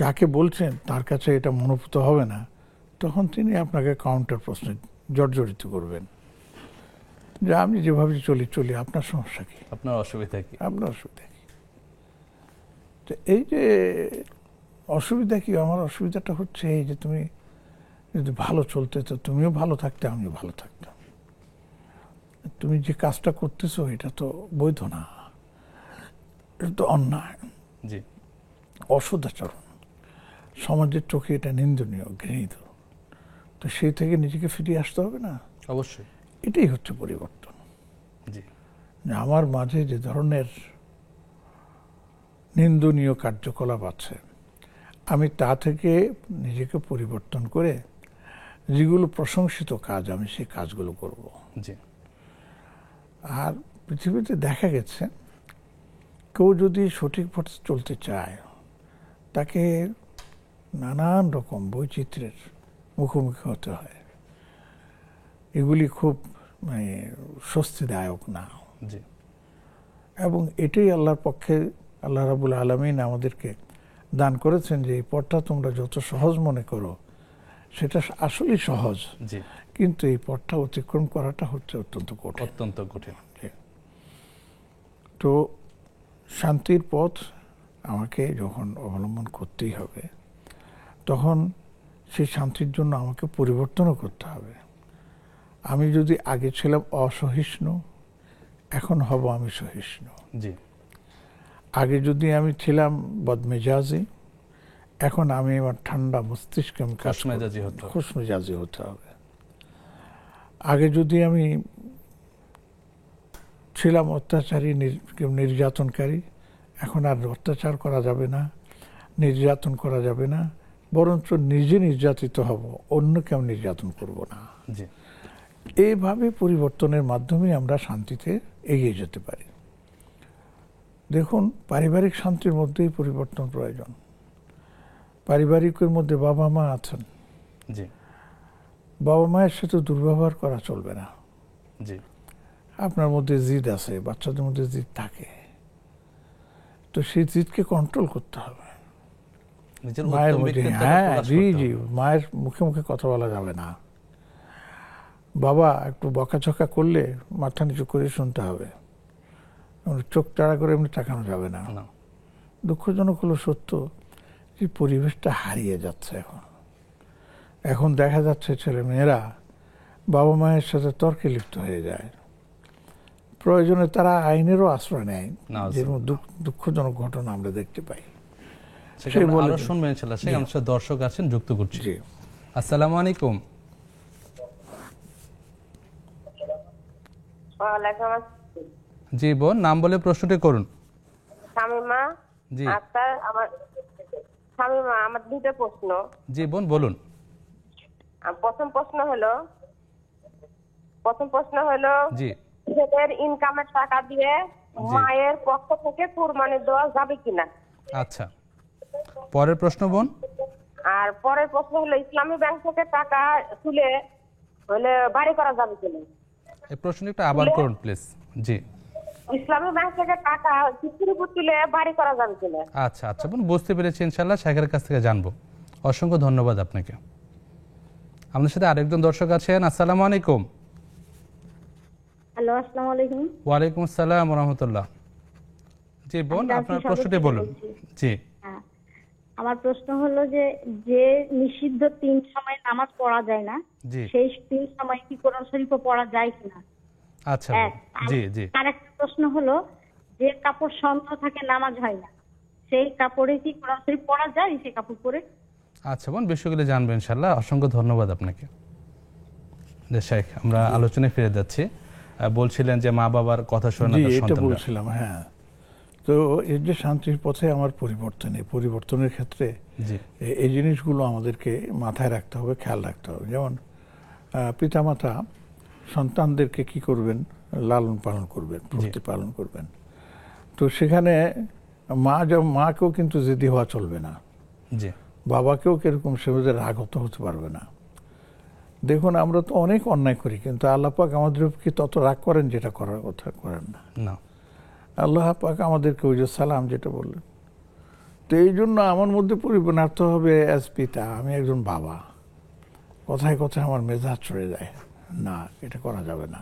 যাকে বলছেন তার কাছে এটা মনোভূত হবে না, তখন তিনি আপনাকে কাউন্টার প্রশ্নে জর্জরিত করবেন যে আমি যেভাবে চলি আপনার সমস্যা কি, আপনার অসুবিধা কি। তো এই যে অসুবিধা কি, আমার অসুবিধাটা হচ্ছে এই যে তুমি যদি ভালো চলতে তো তুমিও ভালো থাকতে, আমিও ভালো থাকতাম। তুমি যে কাজটা করতেছো এটা তো বৈধ না, এটা তো অন্যায়, জি, অসদাচরণ, সমাজের চোখে এটা নিন্দনীয়, ঘৃণিত। তো সেই থেকে নিজেকে ফিরিয়ে আসতে হবে না? অবশ্যই। এটাই হচ্ছে পরিবর্তন। জি। আমার মাঝে যে ধরনের নিন্দনীয় কার্যকলাপ আছে, আমি তা থেকে নিজেকে পরিবর্তন করে যেগুলো প্রশংসিত কাজ, আমি সেই কাজগুলো করব। জি। আর পৃথিবীতে দেখা গেছে কেউ যদি সঠিক পথে চলতে চায়, তাকে নানান রকম বৈচিত্র্যের মুখোমুখি হতে হয়। এগুলি খুব স্বস্তিদায়ক না। জি। এবং এটাই আল্লাহর পক্ষে আল্লাহ রাব্বুল আলামিন আমাদেরকে দান করেছেন যে এই পথটা তোমরা যত সহজ মনে করো, সেটা আসলেই সহজ, কিন্তু এই পথটা অতিক্রম করাটা হচ্ছে অত্যন্ত কঠিন। তো শান্তির পথ আমাকে যখন অবলম্বন করতেই হবে, তখন সেই শান্তির জন্য আমাকে পরিবর্তনও করতে হবে। আমি যদি আগে ছিলাম অসহিষ্ণু, এখন হব আমি সহিষ্ণু। জি। আগে যদি আমি ছিলাম বদমেজাজি, এখন আমি আমার ঠান্ডা মস্তিষ্কে খুশমেজাজি হতে হবে। আগে যদি আমি ছিলাম অত্যাচারী, নির্যাতনকারী, এখন আর অত্যাচার করা যাবে না, নির্যাতন করা যাবে না, বরঞ্চ নিজে নির্যাতিত হব, অন্যকে আমি নির্যাতন করব না। এইভাবে পরিবর্তনের মাধ্যমে আমরা শান্তিতে এগিয়ে যেতে পারি। দেখুন, পারিবারিক শান্তির মধ্যেই পরিবর্তন প্রয়োজন। পারিবারিকের মধ্যে বাবা মা আছেন, বাবা মায়ের সাথে দুর্ব্যবহার করা চলবে না। আপনার মধ্যে জিদ আছে, বাচ্চাদের মধ্যে জিদ থাকে, তো সেই জিদকে কন্ট্রোল করতে হবে। মায়ের মধ্যে মায়ের মুখে মুখে কথা বলা যাবে না। বাবা একটু বকাঝকা করলে মাথা নিচু করে শুনতে হবে, চোখ টাড়া করে এমনি তাকানো যাবে না। দুঃখজনক হলো সত্য যে পরিবেশটা হারিয়ে যাচ্ছে। এখন দেখা যাচ্ছে ছেলে মেয়েরা বাবা মায়ের সাথে তর্কে লিপ্ত হয়ে যায়, প্রয়োজনে তারা আইনেরও আশ্রয় নেয়, যেরকম দুঃখজনক ঘটনা আমরা দেখতে পাই। দর্শক আছেন, যুক্ত করছি। আসসালামু আলাইকুম। জি বোন, নাম বলে প্রশ্নটি করুন। শামিমা। জি। শামিমা, আমার দুটো প্রশ্ন। জি বোন, বলুন। প্রথম প্রশ্ন হলো জি, ছেলের ইনকামের টাকা দিয়ে মায়ের পক্ষ থেকে কুরবানি দেওয়া যাবে কিনা। আচ্ছা, পরের প্রশ্ন বোন। আর পরের প্রশ্ন হলো ইসলামী ব্যাংক থেকে টাকা তুলে হলে বাড়ি করা যাবে কিনা। এই প্রশ্নটা একটু আবার করুন প্লিজ। জি, ইসলামী ব্যাংক থেকে টাকা কিস্তির উপর তুলে বাড়ি করা যাবে কিনা। আচ্ছা আচ্ছা বোন, বুঝতে পেরেছি, ইনশাআল্লাহ শেখের কাছ থেকে জানবো। অসংখ্য ধন্যবাদ আপনাকে। আমাদের সাথে আরেকজন দর্শক আছেন। আসসালামু আলাইকুম। হ্যালো, আসসালামু আলাইকুম। ওয়ালাইকুম আসসালাম ওয়া রাহমাতুল্লাহ। জি বোন, আপনার প্রশ্নটি বলুন। জি, আমার প্রশ্ন হলো যে নিষিদ্ধ 3 সময় নামাজ পড়া যায় না, সেই 3 সময় কি কোরআন শরীফ পড়া যায় কিনা। আচ্ছা জি জি। আরেকটা প্রশ্ন হলো যে কাপড় সন্ধ থাকে নামাজ হয় না, সেই কাপড়ে কি কোরআন শরীফ পড়া যায় সেই কাপড় পরে। আচ্ছা বোন, বিষয়গুলো জানবেন ইনশাআল্লাহ। অসংখ্য ধন্যবাদ আপনাকে। শেখ, আমরা আলোচনায় ফিরে যাচ্ছি। বলছিলেন যে মা বাবার কথা শুনে না সন্তানরা। বলছিলাম, হ্যাঁ। তো এই যে শান্তির পথে আমার পরিবর্তনের ক্ষেত্রে এই জিনিসগুলো আমাদেরকে মাথায় রাখতে হবে, খেয়াল রাখতে হবে। যেমন পিতামাতা সন্তানদেরকে কি করবেন, লালন পালন করবেন, প্রতি পালন করবেন। তো সেখানে মাকেও কিন্তু জেদি হওয়া চলবে না, বাবাকেও কিরকম সেভাবে রাগত হতে পারবে না। দেখুন, আমরা তো অনেক অন্যায় করি, কিন্তু আল্লাহ পাক আমাদের কি তত রাগ করেন যেটা করার কথা করেন না। আল্লাহ পাক আমাদেরকে ওই যে সালাম যেটা বললেন। তো এই জন্য আমার মধ্যে পরিবর্তন আনতে হবে। অ্যাজ পিতা আমি একজন বাবা, কথায় কথায় আমার মেজাজ চড়ে যায়, না এটা করা যাবে না,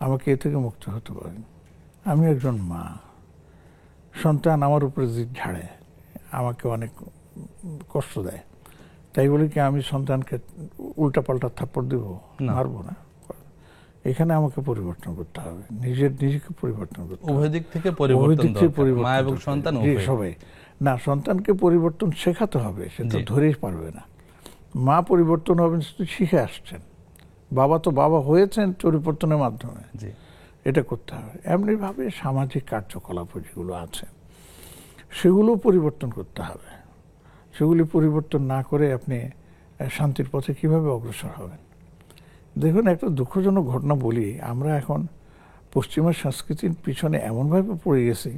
আমাকে এ থেকে মুক্ত হতে পারেন। আমি একজন মা, সন্তান আমার উপরে জিদ ঝাড়ে, আমাকে অনেক কষ্ট দেয়, তাই বলে কি আমি সন্তানকে উল্টাপাল্টা থাপ্পড় দিব, মারবো না। এখানে আমাকে পরিবর্তন করতে হবে, নিজেকে পরিবর্তন করতে হবে, উভয় দিক থেকে পরিবর্তন দরকার, মা এবং সন্তান সবাই। না, সন্তানকে পরিবর্তন শেখাতে হবে, সে তো ধরেই পারবে না। মা পরিবর্তন হবেন শিখে আসছেন, বাবা তো বাবা হয়েছেন পরিবর্তনের মাধ্যমে, এটা করতে হবে। এমনিভাবে সামাজিক কার্যকলাপ যেগুলো আছে সেগুলো পরিবর্তন করতে হবে। সেগুলি পরিবর্তন না করে আপনি শান্তির পথে কিভাবে অগ্রসর হবেন। দেখুন, একটা দুঃখজনক ঘটনা বলি, আমরা এখন পশ্চিমা সংস্কৃতির পিছনে এমনভাবে পড়ে গেছি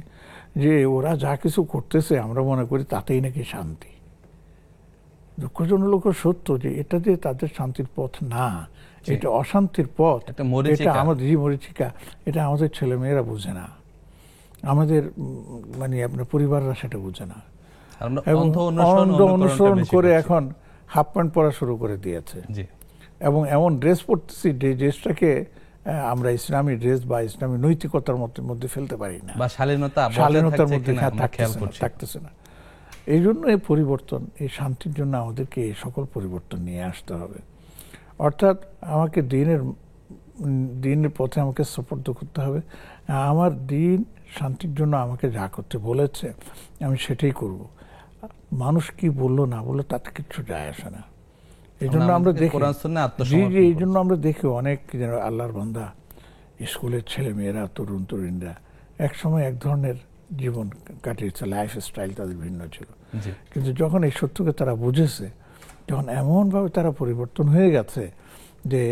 যে ওরা যা কিছু করতেছে আমরা মনে করি তাতেই নাকি শান্তি। দুঃখজনক সত্য যে এটা দিয়ে তাদের শান্তির পথ না, এটা অশান্তির পথ, এটা আমাদের মরিচিকা। এটা আমাদের ছেলেমেয়েরা বুঝে না, আমাদের আপনার পরিবাররা সেটা বুঝে না, এবং অনুসরণ করে এখন হাফ প্যান্ট পরা শুরু করে দিয়েছে, এবং এমন ড্রেস পরতেছি যে ড্রেসটাকে আমরা ইসলামী ড্রেস বা ইসলামী নৈতিকতার মধ্যে ফেলতে পারি না, বা শালীনতার মধ্যে থাকতেছে না। এই জন্য এই পরিবর্তন, এই শান্তির জন্য আমাদেরকে এই সকল পরিবর্তন নিয়ে আসতে হবে। অর্থাৎ আমাকে দিনের পথে আমাকে সুপর্দ করতে হবে। আমার দিন শান্তির জন্য আমাকে যা করতে বলেছে আমি সেটাই করব। মানুষ কি বললো না বললো তাতে কিচ্ছু যায় আসে না। এই জন্য আমরা দেখি, এই জন্য আমরা দেখি অনেক আল্লাহর বান্দা, স্কুলের ছেলে মেয়েরা, তরুণ তরুণীরা একসময় এক ধরনের জীবন কাটিয়েছে, লাইফ স্টাইল তাদের ভিন্ন ছিল, কিন্তু যখন এই সত্যকে তারা বুঝেছে, যখন এমনভাবে তারা পরিবর্তন হয়ে গেছে যে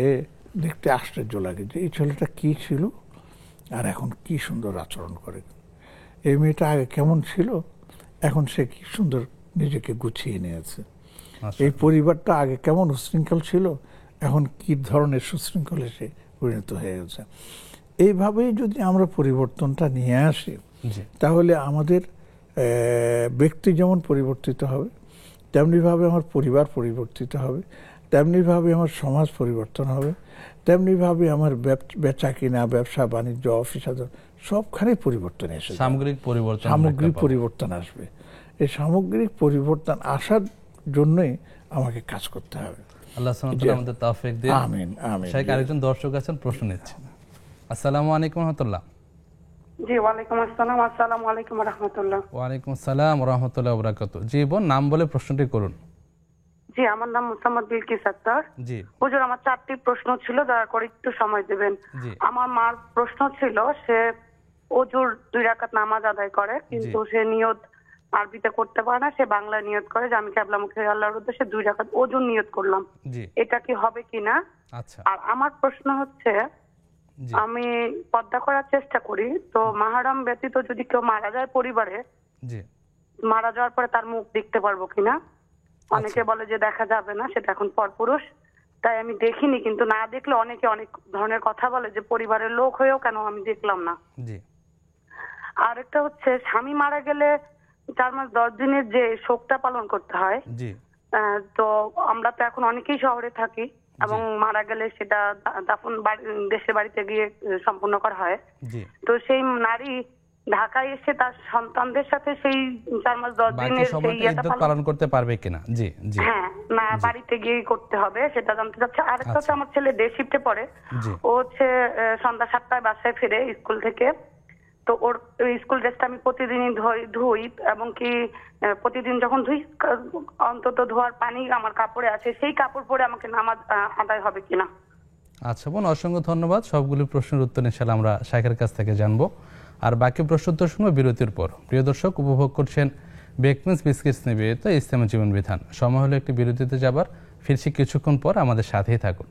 দেখতে আশ্চর্য লাগে যে এই ছেলেটা কি ছিল আর এখন কি সুন্দর আচরণ করে, এই মেয়েটা আগে কেমন ছিল এখন সে কি সুন্দর নিজেকে গুছিয়ে নিয়েছে, এই পরিবারটা আগে কেমন উশৃঙ্খল ছিল এখন কি ধরনের সুশৃঙ্খলে সে পরিণত হয়ে গেছে। এইভাবেই যদি আমরা পরিবর্তনটা নিয়ে আসি তাহলে আমাদের ব্যক্তি যেমন পরিবর্তিত হবে, তেমনিভাবে আমার পরিবার পরিবর্তিত হবে, তেমনিভাবে আমার সমাজ পরিবর্তন হবে, তেমনিভাবে আমার বেচা কিনা, ব্যবসা বাণিজ্য, অফিস আদালত সবখানে পরিবর্তন এসে সামগ্রিক পরিবর্তন আসবে। এই সামগ্রিক পরিবর্তন আসার জন্যই আমাকে কাজ করতে হবে। আল্লাহ সুবহানাহু ওয়া তাআলা আমাদের তৌফিক দিন। আমিন আমিন। শেখ, আরেকজন দর্শক আছেন, প্রশ্ন নিচ্ছেন। আসসালামু আলাইকুম ওয়া রাহমাতুল্লাহ। জি, ওয়ালাইকুম আসসালাম। আসসালামু আলাইকুম ওয়া রাহমাতুল্লাহ। ওয়া আলাইকুম আসসালাম ওয়া রাহমাতুল্লাহি ওয়া বারাকাতুহু। জি বোন, নাম বলে প্রশ্নটি করুন। জি, আমার নাম মুসাম্মদ বিলকিস আক্তার। জি হুজুর, আমার 4টি প্রশ্ন ছিল, দয়া করে একটু সময় দিবেন। আমার মার প্রশ্ন ছিল, সে ওজুর 2 রাকাত নামাজ আদায় করে, কিন্তু সে নিয়ত আরবিতে করতে পারে না, সে বাংলায় নিয়ত করে যে আমি কিবলামুখী আল্লাহর উদ্দেশ্যে 2 রাকাত ওজুর নিয়ত করলাম, এটা কি হবে কিনা? আচ্ছা। আর আমার প্রশ্ন হচ্ছে আমি পর্দা করার চেষ্টা করি, তো মাহরম ব্যতীত যদি কেউ মারা যায় পরিবারে, মারা যাওয়ার পরে তার মুখ দেখতে পারবো কিনা? অনেকে বলে যে দেখা যাবে না, সেটা এখন পরপুরুষ, তাই আমি দেখিনি। কিন্তু না দেখলে অনেকে অনেক ধরনের কথা বলে যে পরিবারের লোক হয়েও কেন আমি দেখলাম না। আর একটা হচ্ছে স্বামী মারা গেলে 4 মাস 10 দিনের যে শোকটা পালন করতে হয়, তো আমরা তো এখন অনেকেই শহরে থাকি এবং মারা গেলে সেটা দাফন দেশের বাড়িতে গিয়ে সম্পূর্ণ করা হয়। তো সেই নারী ঢাকায় এসে তার সন্তানদের সাথে সেই 4 মাস 10 দিনের সেই ইয়েটা পালন করতে পারবে কিনা? হ্যাঁ, না বাড়িতে গিয়ে করতে হবে, সেটা জানতে চাচ্ছি। আরেকটা হচ্ছে আমার ছেলে ডে শিফটে পড়ে, ও হচ্ছে সন্ধ্যা 7টায় বাসায় ফিরে স্কুল থেকে। তো ওর স্কুল ড্রেসটা আমি প্রতিদিনই ধুই এবং কি প্রতিদিন যখন ধুই অন্তত ধোয়ার পানি আমার কাপড়ে আছে, সেই কাপড় পরে আমাকে নামাজ আদায় হবে কিনা? আচ্ছা বোন, অসংখ্য ধন্যবাদ। সবগুলো প্রশ্নের উত্তর ইনশাআল্লাহ আমরা শাইখের কাছ থেকে জানবো, আর বাকি প্রশ্ন উত্তর শুনবো বিরতির পর। প্রিয় দর্শক, উপভোগ করছেন বেকমেন্স বিস্কিটস নিবেদিত ইসলামী জীবন বিধান। সময় হলো একটি বিরতিতে যাবার, ফিরছি কিছুক্ষণ পর, আমাদের সাথেই থাকুন।